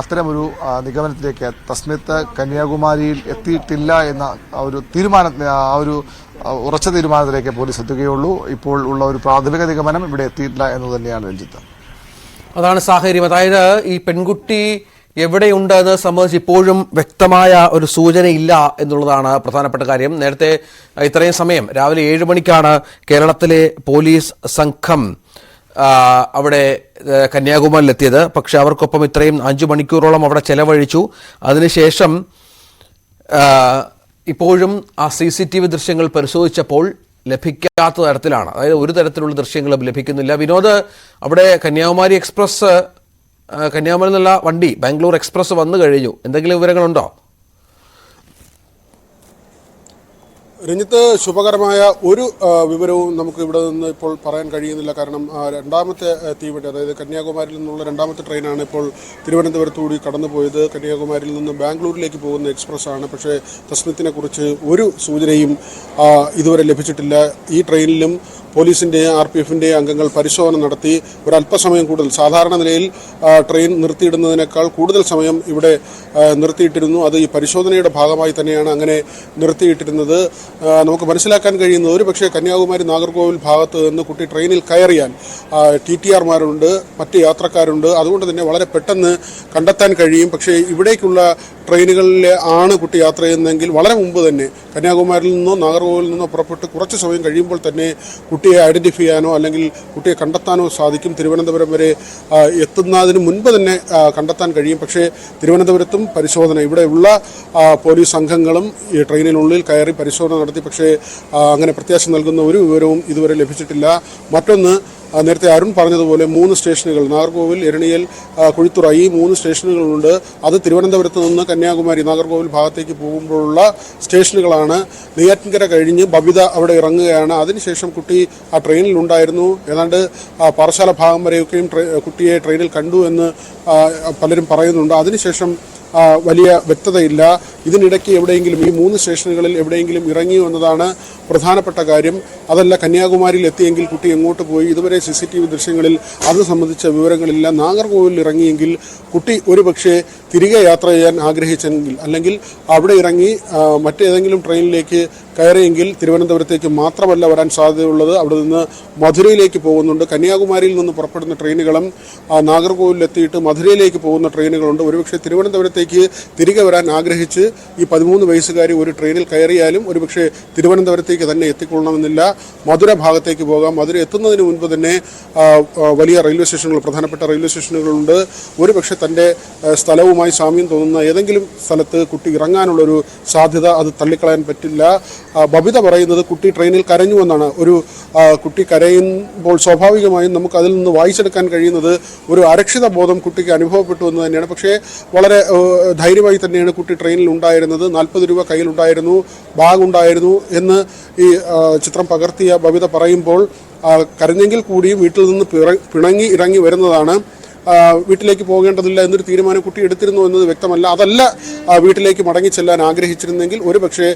അത്തരമൊരു നിഗമനത്തിലേക്ക്, തസ്മിത്ത് കന്യാകുമാരിയിൽ എത്തിയിട്ടില്ല എന്ന ഒരു ഉറച്ച തീരുമാനത്തിലേക്ക് പോലീസ് എത്തുകയുള്ളൂ. ഇപ്പോൾ ഉള്ള ഒരു പ്രാഥമിക നിഗമനം ഇവിടെ എത്തിയിട്ടില്ല എന്ന് തന്നെയാണ് രഞ്ജിത്ത്. അതാണ് സാഹചര്യം. അതായത് ഈ പെൺകുട്ടി എവിടെയുണ്ട് എന്ന് സംബന്ധിച്ച് ഇപ്പോഴും വ്യക്തമായ ഒരു സൂചനയില്ല എന്നുള്ളതാണ് പ്രധാനപ്പെട്ട കാര്യം. നേരത്തെ ഇത്രയും സമയം രാവിലെ 7 മണിക്കാണ് കേരളത്തിലെ പോലീസ് സംഘം അവിടെ കന്യാകുമാരിയിലെത്തിയത്. പക്ഷെ അവർക്കൊപ്പം ഇത്രയും 5 മണിക്കൂറോളം അവിടെ ചെലവഴിച്ചു. അതിനുശേഷം ഇപ്പോഴും ആ CCTV ദൃശ്യങ്ങൾ പരിശോധിച്ചപ്പോൾ ലഭിക്കാത്ത തരത്തിലാണ്. അതായത് ഒരു തരത്തിലുള്ള ദൃശ്യങ്ങളും ലഭിക്കുന്നില്ല. വിനോദ്, അവിടെ കന്യാകുമാരി എക്സ്പ്രസ്, കന്യാകുമാരി എന്നുള്ള വണ്ടി ബാംഗ്ലൂർ എക്സ്പ്രസ് വന്നു കഴിഞ്ഞു. എന്തെങ്കിലും വിവരങ്ങളുണ്ടോ? രഞ്ജിത്ത്, ശുഭകരമായ ഒരു വിവരവും നമുക്ക് ഇവിടെ നിന്ന് ഇപ്പോൾ പറയാൻ കഴിയുന്നില്ല. കാരണം രണ്ടാമത്തെ തീവണ്ടി, അതായത് കന്യാകുമാരിയിൽ നിന്നുള്ള രണ്ടാമത്തെ ട്രെയിനാണ് ഇപ്പോൾ തിരുവനന്തപുരത്തുകൂടി കടന്നുപോയത്. കന്യാകുമാരിയിൽ നിന്ന് ബാംഗ്ലൂരിലേക്ക് പോകുന്ന എക്സ്പ്രസ് ആണ്. പക്ഷേ തസ്മിത്തിനെ കുറിച്ച് ഒരു സൂചനയും ഇതുവരെ ലഭിച്ചിട്ടില്ല. ഈ ട്രെയിനിലും പോലീസിൻ്റെയും RPFിൻ്റെയും അംഗങ്ങൾ പരിശോധന നടത്തി. ഒരല്പസമയം കൂടുതൽ, സാധാരണ നിലയിൽ ട്രെയിൻ നിർത്തിയിടുന്നതിനേക്കാൾ കൂടുതൽ സമയം ഇവിടെ നിർത്തിയിട്ടിരുന്നു. അത് ഈ പരിശോധനയുടെ ഭാഗമായി തന്നെയാണ് അങ്ങനെ നിർത്തിയിട്ടിരുന്നത്. നമുക്ക് മനസ്സിലാക്കാൻ കഴിയുന്നത്, ഒരു പക്ഷേ കന്യാകുമാരി നാഗർകോവിൽ ഭാഗത്ത് നിന്ന് കുട്ടി ട്രെയിനിൽ കയറിയാൽ TTRമാരുണ്ട്, മറ്റ് യാത്രക്കാരുണ്ട്. അതുകൊണ്ട് തന്നെ വളരെ പെട്ടെന്ന് കണ്ടെത്താൻ കഴിയും. പക്ഷേ ഇവിടേക്കുള്ള ട്രെയിനുകളിൽ ആണ് കുട്ടി യാത്ര ചെയ്യുന്നതെങ്കിൽ വളരെ മുമ്പ് തന്നെ കന്യാകുമാരിയിൽ നിന്നോ നാഗർകോവിൽ നിന്നോ പുറപ്പെട്ട് കുറച്ച് സമയം കഴിയുമ്പോൾ തന്നെ കുട്ടിയെ ഐഡന്റിഫൈ ചെയ്യാനോ അല്ലെങ്കിൽ കുട്ടിയെ കണ്ടെത്താനോ സാധിക്കും. തിരുവനന്തപുരം വരെ എത്തുന്നതിന് മുൻപ് തന്നെ കണ്ടെത്താൻ കഴിയും. പക്ഷേ തിരുവനന്തപുരത്തും പരിശോധന, ഇവിടെയുള്ള പോലീസ് സംഘങ്ങളും ഈ ട്രെയിനിനുള്ളിൽ കയറി പരിശോധന നടത്തി. പക്ഷേ അങ്ങനെ പ്രത്യാശ നൽകുന്ന ഒരു വിവരവും ഇതുവരെ ലഭിച്ചിട്ടില്ല. മറ്റൊന്ന്, നേരത്തെ അരുൺ പറഞ്ഞതുപോലെ 3 സ്റ്റേഷനുകൾ, നാഗർകോവിൽ, എരണിയൽ, കുഴിത്തുറ, ഈ 3 സ്റ്റേഷനുകളുണ്ട്. അത് തിരുവനന്തപുരത്ത് നിന്ന് കന്യാകുമാരി, നാഗർകോവിൽ ഭാഗത്തേക്ക് പോകുമ്പോഴുള്ള സ്റ്റേഷനുകളാണ്. നെയ്യാറ്റിൻകര കഴിഞ്ഞ് ബബിത അവിടെ ഇറങ്ങുകയാണ്. അതിനുശേഷം കുട്ടി ആ ട്രെയിനിലുണ്ടായിരുന്നു. ഏതാണ്ട് പാറശാല ഭാഗം വരെയൊക്കെയും കുട്ടിയെ ട്രെയിനിൽ കണ്ടു എന്ന് പലരും പറയുന്നുണ്ട്. അതിനുശേഷം വലിയ വ്യക്തതയില്ല. ഇതിനിടയ്ക്ക് എവിടെയെങ്കിലും ഈ 3 സ്റ്റേഷനുകളിൽ എവിടെയെങ്കിലും ഇറങ്ങിയോ എന്നതാണ് പ്രധാനപ്പെട്ട കാര്യം. അതല്ല കന്യാകുമാരിയിൽ എത്തിയെങ്കിൽ കുട്ടി എങ്ങോട്ട് പോയി, ഇതുവരെ CCTV ദൃശ്യങ്ങളിൽ അത് സംബന്ധിച്ച വിവരങ്ങളില്ല. നാഗർകോവിലിൽ ഇറങ്ങിയെങ്കിൽ കുട്ടി ഒരുപക്ഷെ തിരികെ യാത്ര ചെയ്യാൻ ആഗ്രഹിച്ചെങ്കിൽ, അല്ലെങ്കിൽ അവിടെ ഇറങ്ങി മറ്റേതെങ്കിലും ട്രെയിനിലേക്ക് കയറിയെങ്കിൽ തിരുവനന്തപുരത്തേക്ക് മാത്രമല്ല വരാൻ സാധ്യതയുള്ളത്, അവിടെ നിന്ന് മധുരയിലേക്ക് പോകുന്നുണ്ട്. കന്യാകുമാരിയിൽ നിന്ന് പുറപ്പെടുന്ന ട്രെയിനുകളും നാഗർകോവിലെത്തിയിട്ട് മധുരയിലേക്ക് പോകുന്ന ട്രെയിനുകളുണ്ട്. ഒരുപക്ഷെ തിരുവനന്തപുരത്തേക്ക് തിരികെ വരാൻ ആഗ്രഹിച്ച് ഈ 13 വയസ്സുകാരി ഒരു ട്രെയിനിൽ കയറിയാലും ഒരുപക്ഷെ തിരുവനന്തപുരത്തേക്ക് തന്നെ എത്തിക്കൊള്ളണമെന്നില്ല. മധുര ഭാഗത്തേക്ക് പോകാം. മധുര എത്തുന്നതിന് മുൻപ് തന്നെ വലിയ റെയിൽവേ സ്റ്റേഷനുകൾ, പ്രധാനപ്പെട്ട റെയിൽവേ സ്റ്റേഷനുകളുണ്ട്. ഒരുപക്ഷെ തൻ്റെ സ്ഥലവുമായി സാമ്യം തോന്നുന്ന ഏതെങ്കിലും സ്ഥലത്ത് കുട്ടി ഇറങ്ങാനുള്ളൊരു സാധ്യത അത് തള്ളിക്കളയാൻ പറ്റില്ല. ബബിത പറയുന്നത് കുട്ടി ട്രെയിനിൽ കരഞ്ഞുവെന്നാണ്. ഒരു കുട്ടി കരയുമ്പോൾ സ്വാഭാവികമായും നമുക്ക് അതിൽ നിന്ന് വായിച്ചെടുക്കാൻ കഴിയുന്നത് ഒരു അരക്ഷിത ബോധം കുട്ടിക്ക് അനുഭവപ്പെട്ടു എന്ന് തന്നെയാണ്. പക്ഷേ വളരെ ധൈര്യമായി തന്നെയാണ് കുട്ടി ട്രെയിനിൽ ഉണ്ടായിരുന്നത്. 40 രൂപ കയ്യിലുണ്ടായിരുന്നു, ബാഗ് ഉണ്ടായിരുന്നു എന്ന് ഈ ചിത്രം പകർത്തിയ ബബിത പറയുമ്പോൾ കരഞ്ഞെങ്കിൽ കൂടിയും വീട്ടിൽ നിന്ന് പിണങ്ങി ഇറങ്ങി വരുന്നതാണ്. വീട്ടിലേക്ക് പോകേണ്ടതില്ല എന്നൊരു തീരുമാനം കുട്ടി എടുത്തിരുന്നു എന്നത് വ്യക്തമല്ല. അതല്ല വീട്ടിലേക്ക് മടങ്ങി ചെല്ലാൻ ആഗ്രഹിച്ചിരുന്നെങ്കിൽ ഒരുപക്ഷെ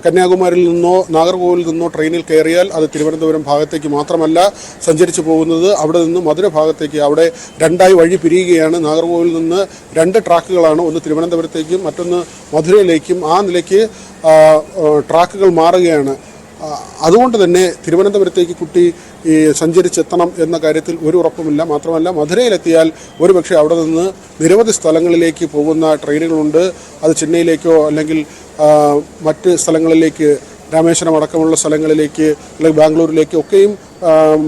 കന്യാകുമാരിയിൽ നിന്നോ നാഗർകോവിലിൽ നിന്നോ ട്രെയിനിൽ കയറിയാൽ അത് തിരുവനന്തപുരം ഭാഗത്തേക്ക് മാത്രമല്ല സഞ്ചരിച്ചു പോകുന്നത്, അവിടെ നിന്ന് മധുര ഭാഗത്തേക്ക്. അവിടെ 2ആയി വഴി പിരിയുകയാണ്. നാഗർകോവിലിൽ നിന്ന് 2 ട്രാക്കുകളാണ്, ഒന്ന് തിരുവനന്തപുരത്തേക്കും മറ്റൊന്ന് മധുരയിലേക്കും. ആ നിലയ്ക്ക് ട്രാക്കുകൾ മാറുകയാണ്. അതുകൊണ്ട് തന്നെ തിരുവനന്തപുരത്തേക്ക് കുട്ടി സഞ്ചരിച്ചെത്തണം എന്ന കാര്യത്തിൽ ഒരു ഉറപ്പുമില്ല. മാത്രമല്ല മധുരയിലെത്തിയാൽ ഒരുപക്ഷെ അവിടെ നിന്ന് നിരവധി സ്ഥലങ്ങളിലേക്ക് പോകുന്ന ട്രെയിനുകളുണ്ട്. അത് ചെന്നൈയിലേക്കോ അല്ലെങ്കിൽ മറ്റ് സ്ഥലങ്ങളിലേക്ക്, രാമേശ്വരം അടക്കമുള്ള സ്ഥലങ്ങളിലേക്ക് അല്ലെങ്കിൽ ബാംഗ്ലൂരിലേക്ക് ഒക്കെയും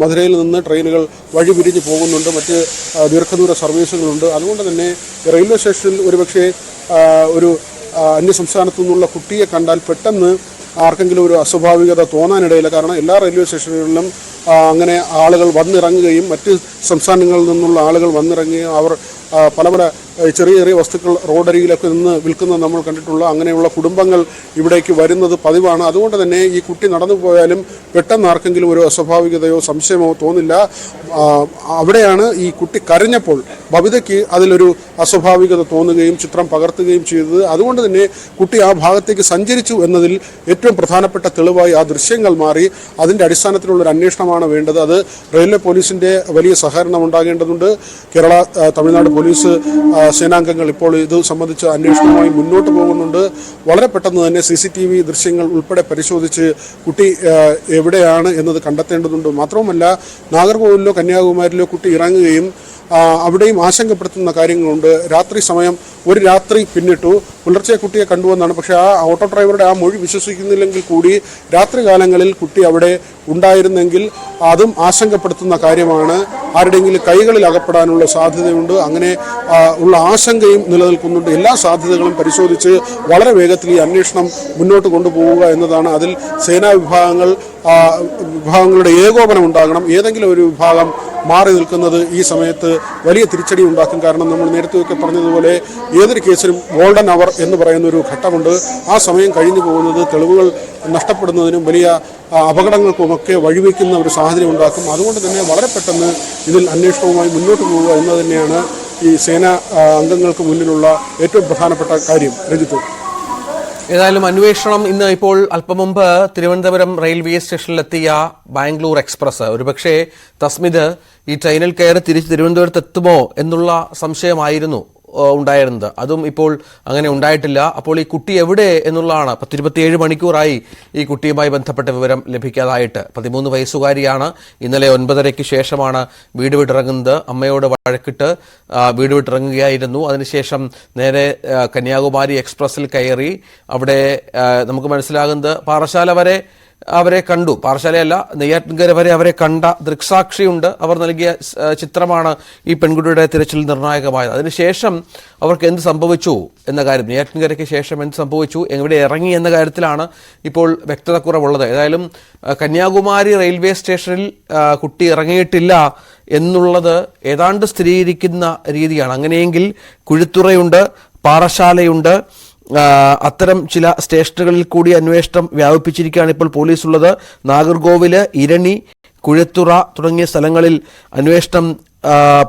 മധുരയിൽ നിന്ന് ട്രെയിനുകൾ വഴി പിരിഞ്ഞ് പോകുന്നുണ്ട്. മറ്റ് ദീർഘദൂര സർവീസുകളുണ്ട്. അതുകൊണ്ട് തന്നെ റെയിൽവേ സ്റ്റേഷനിൽ ഒരുപക്ഷെ ഒരു അന്യസംസ്ഥാനത്തു നിന്നുള്ള കുട്ടിയെ കണ്ടാൽ പെട്ടെന്ന് ആർക്കെങ്കിലും ഒരു അസ്വാഭാവികത തോന്നാനിടയില്ല. കാരണം എല്ലാ റെയിൽവേ സ്റ്റേഷനുകളിലും അങ്ങനെ ആളുകൾ വന്നിറങ്ങുകയും മറ്റ് സംസ്ഥാനങ്ങളിൽ നിന്നുള്ള ആളുകൾ വന്നിറങ്ങുകയും അവർ പല പല ചെറിയ ചെറിയ വസ്തുക്കൾ റോഡരികിലൊക്കെ നിന്ന് വിൽക്കുന്നത് നമ്മൾ കണ്ടിട്ടുള്ള അങ്ങനെയുള്ള കുടുംബങ്ങൾ ഇവിടേക്ക് വരുന്നത് പതിവാണ്. അതുകൊണ്ട് തന്നെ ഈ കുട്ടി നടന്നു പോയാലും പെട്ടെന്ന് ആർക്കെങ്കിലും ഒരു അസ്വാഭാവികതയോ സംശയമോ തോന്നില്ല. അവിടെയാണ് ഈ കുട്ടി കരഞ്ഞപ്പോൾ ബബിതയ്ക്ക് അതിലൊരു അസ്വാഭാവികത തോന്നുകയും ചിത്രം പകർത്തുകയും ചെയ്തത്. അതുകൊണ്ട് തന്നെ കുട്ടി ആ ഭാഗത്തേക്ക് സഞ്ചരിച്ചു എന്നതിൽ ഏറ്റവും പ്രധാനപ്പെട്ട തെളിവായി ആ ദൃശ്യങ്ങൾ മാറി. അതിൻ്റെ അടിസ്ഥാനത്തിലുള്ളൊരു അന്വേഷണമാണ് വേണ്ടത്. അത് റെയിൽവേ പോലീസിൻ്റെ വലിയ സഹകരണം ഉണ്ടാകേണ്ടതുണ്ട്. കേരള തമിഴ്നാട് പോലീസ് സേനാംഗങ്ങൾ ഇപ്പോൾ ഇത് സംബന്ധിച്ച് അന്വേഷണവുമായി മുന്നോട്ട് പോകുന്നുണ്ട്. വളരെ പെട്ടെന്ന് തന്നെ CCTV ദൃശ്യങ്ങൾ ഉൾപ്പെടെ പരിശോധിച്ച് കുട്ടി എവിടെയാണ് എന്നത് കണ്ടെത്തേണ്ടതുണ്ട്. മാത്രവുമല്ല നാഗർകോവിലിലോ കന്യാകുമാരിയിലോ കുട്ടി ഇറങ്ങുകയും അവിടെയും ആശങ്കപ്പെടുത്തുന്ന കാര്യങ്ങളുണ്ട്. രാത്രി സമയം, ഒരു രാത്രി പിന്നിട്ടു, പുലർച്ചെ കുട്ടിയെ കണ്ടുവെന്നാണ്. പക്ഷേ ആ ഓട്ടോ ഡ്രൈവറുടെ ആ മൊഴി വിശ്വസിക്കുന്നില്ലെങ്കിൽ കൂടി രാത്രികാലങ്ങളിൽ കുട്ടി അവിടെ ഉണ്ടായിരുന്നെങ്കിൽ അതും ആശങ്കപ്പെടുത്തുന്ന കാര്യമാണ്. ആരുടെയെങ്കിലും കൈകളിൽ അകപ്പെടാനുള്ള സാധ്യതയുണ്ട്. അങ്ങനെ ഉള്ള ആശങ്കയും നിലനിൽക്കുന്നുണ്ട്. എല്ലാ സാധ്യതകളും പരിശോധിച്ച് വളരെ വേഗത്തിൽ ഈ അന്വേഷണം മുന്നോട്ട് കൊണ്ടുപോവുക എന്നതാണ്. അതിൽ സേനാ വിഭാഗങ്ങളുടെ ഏകോപനം ഉണ്ടാകണം. ഏതെങ്കിലും ഒരു വിഭാഗം മാറി നിൽക്കുന്നത് ഈ സമയത്ത് വലിയ തിരിച്ചടി ഉണ്ടാക്കും. കാരണം നമ്മൾ നേരത്തെയൊക്കെ പറഞ്ഞതുപോലെ ഏതൊരു കേസിലും ഗോൾഡൻ അവർ എന്ന് പറയുന്ന ഒരു ഘട്ടമുണ്ട്. ആ സമയം കഴിഞ്ഞു പോകുന്നത് തെളിവുകൾ നഷ്ടപ്പെടുന്നതിനും വലിയ അപകടങ്ങൾക്കുമൊക്കെ വഴിവെക്കുന്ന ഒരു സാഹചര്യം ഉണ്ടാക്കും. അതുകൊണ്ട് തന്നെ വളരെ പെട്ടെന്ന് ഇതിൽ അന്വേഷണവുമായി മുന്നോട്ട് പോവുക എന്ന് തന്നെയാണ് ഈ സേനാ അംഗങ്ങൾക്ക് മുന്നിലുള്ള ഏറ്റവും പ്രധാനപ്പെട്ട കാര്യം. രഞ്ജിത്ത്, ഏതായാലും അന്വേഷണം ഇന്ന് ഇപ്പോൾ അല്പം മുമ്പ് തിരുവനന്തപുരം റെയിൽവേ സ്റ്റേഷനിലെത്തിയ ബാംഗ്ലൂർ എക്സ്പ്രസ് ഒരുപക്ഷെ തസ്മിത് ഈ ട്രെയിനിൽ കയറി തിരിച്ച് തിരുവനന്തപുരത്ത് എത്തുമോ എന്നുള്ള സംശയമായിരുന്നു ഉണ്ടായിരുന്നത്. അതും ഇപ്പോൾ അങ്ങനെ ഉണ്ടായിട്ടില്ല. അപ്പോൾ ഈ കുട്ടി എവിടെ എന്നുള്ളതാണ്. 27 മണിക്കൂറായി ഈ കുട്ടിയുമായി ബന്ധപ്പെട്ട വിവരം ലഭിക്കാതായിട്ട്. 13 വയസ്സുകാരിയാണ്. ഇന്നലെ 9:30 ശേഷമാണ് വീട് വിട്ടിറങ്ങുന്നത്. അമ്മയോട് വഴക്കിട്ട് വീട് വിട്ടിറങ്ങുകയായിരുന്നു. അതിനുശേഷം നേരെ കന്യാകുമാരി എക്സ്പ്രസിൽ കയറി അവിടെ നമുക്ക് മനസ്സിലാകുന്നത് പാറശാല വരെ അവരെ കണ്ടു. പാറശാലയല്ല, നെയ്യാറ്റിൻകര വരെ അവരെ കണ്ട ദൃക്സാക്ഷിയുണ്ട്. അവർ നൽകിയ ചിത്രമാണ് ഈ പെൺകുട്ടിയുടെ തിരച്ചിൽ നിർണായകമായത്. അതിനുശേഷം അവർക്ക് എന്ത് സംഭവിച്ചു എന്ന കാര്യം, നെയ്യാറ്റിൻകരയ്ക്ക് ശേഷം എന്ത് സംഭവിച്ചു, എവിടെ ഇറങ്ങി എന്ന കാര്യത്തിലാണ് ഇപ്പോൾ വ്യക്തത കുറവുള്ളത്. ഏതായാലും കന്യാകുമാരി റെയിൽവേ സ്റ്റേഷനിൽ കുട്ടി ഇറങ്ങിയിട്ടില്ല എന്നുള്ളത് ഏതാണ്ട് സ്ഥിരീകരിക്കുന്ന രീതിയാണ്. അങ്ങനെയെങ്കിൽ കുഴിത്തുറയുണ്ട്, പാറശാലയുണ്ട്, അത്തരം ചില സ്റ്റേഷനുകളിൽ കൂടി അന്വേഷണം വ്യാപിപ്പിച്ചിരിക്കുകയാണ് ഇപ്പോൾ പോലീസ് ഉള്ളത്. നാഗർകോവില്, ഇരണി, കുഴത്തുറ തുടങ്ങിയ സ്ഥലങ്ങളിൽ അന്വേഷണം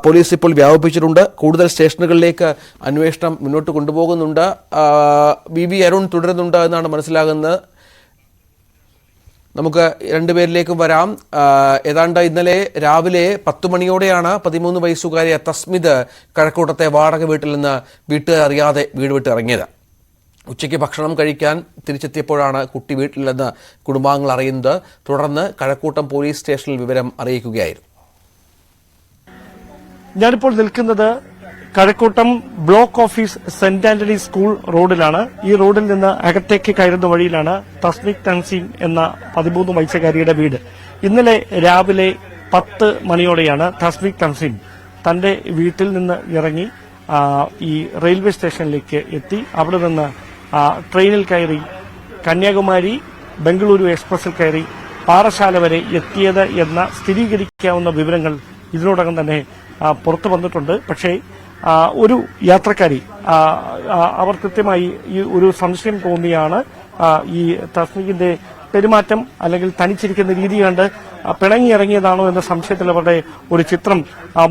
പോലീസ് ഇപ്പോൾ വ്യാപിപ്പിച്ചിട്ടുണ്ട്. കൂടുതൽ സ്റ്റേഷനുകളിലേക്ക് അന്വേഷണം മുന്നോട്ട് കൊണ്ടുപോകുന്നുണ്ട്. ബി അരുൺ തുടരുന്നുണ്ട് എന്നാണ് മനസ്സിലാകുന്നത്. നമുക്ക് രണ്ടുപേരിലേക്കും വരാം. ഏതാണ്ട് ഇന്നലെ രാവിലെ 10 മണിയോടെയാണ് 13 വയസ്സുകാരിയ തസ്മിത് കഴക്കൂട്ടത്തെ വാടക വീട്ടിൽ നിന്ന് വീട്ടുകാർ അറിയാതെ വീട് വിട്ട് ഇറങ്ങിയത്. ഉച്ചയ്ക്ക് ഭക്ഷണം കഴിക്കാൻ തിരിച്ചെത്തിയപ്പോഴാണ് കുട്ടി വീട്ടിലെന്ന് കുടുംബാംഗങ്ങൾ അറിയുന്നത്. തുടർന്ന് കഴക്കൂട്ടം പോലീസ് സ്റ്റേഷനിൽ വിവരം അറിയിക്കുകയായിരുന്നു. ഞാനിപ്പോൾ നിൽക്കുന്നത് Kazhakkoottam block office saint Antony school റോഡിലാണ്. ഈ റോഡിൽ നിന്ന് അകത്തേക്ക് കയറുന്ന വഴിയിലാണ് തസ്മിക് തൻസീം എന്ന 13 വയസ്സുകാരിയുടെ വീട്. ഇന്നലെ രാവിലെ 10 മണിയോടെയാണ് തസ്മിക് തൻസീം തന്റെ വീട്ടിൽ നിന്ന് ഇറങ്ങി ഈ റെയിൽവേ സ്റ്റേഷനിലേക്ക് എത്തി. അവിടെ നിന്ന് ട്രെയിനിൽ കയറി കന്യാകുമാരി ബംഗളൂരു എക്സ്പ്രസിൽ കയറി പാറശാല വരെ എത്തിയത് എന്ന സ്ഥിരീകരിക്കാവുന്ന വിവരങ്ങൾ ഇതിനോടകം തന്നെ പുറത്തു വന്നിട്ടുണ്ട്. പക്ഷേ ഒരു യാത്രക്കാരി അവർ കൃത്യമായി ഈ ഒരു സംശയം തോന്നിയാണ് ഈ തസ്മികിന്റെ പെരുമാറ്റം അല്ലെങ്കിൽ തനിച്ചിരിക്കുന്ന രീതി കണ്ട് പിണങ്ങിയിറങ്ങിയതാണോ എന്ന സംശയത്തിൽ അവരുടെ ഒരു ചിത്രം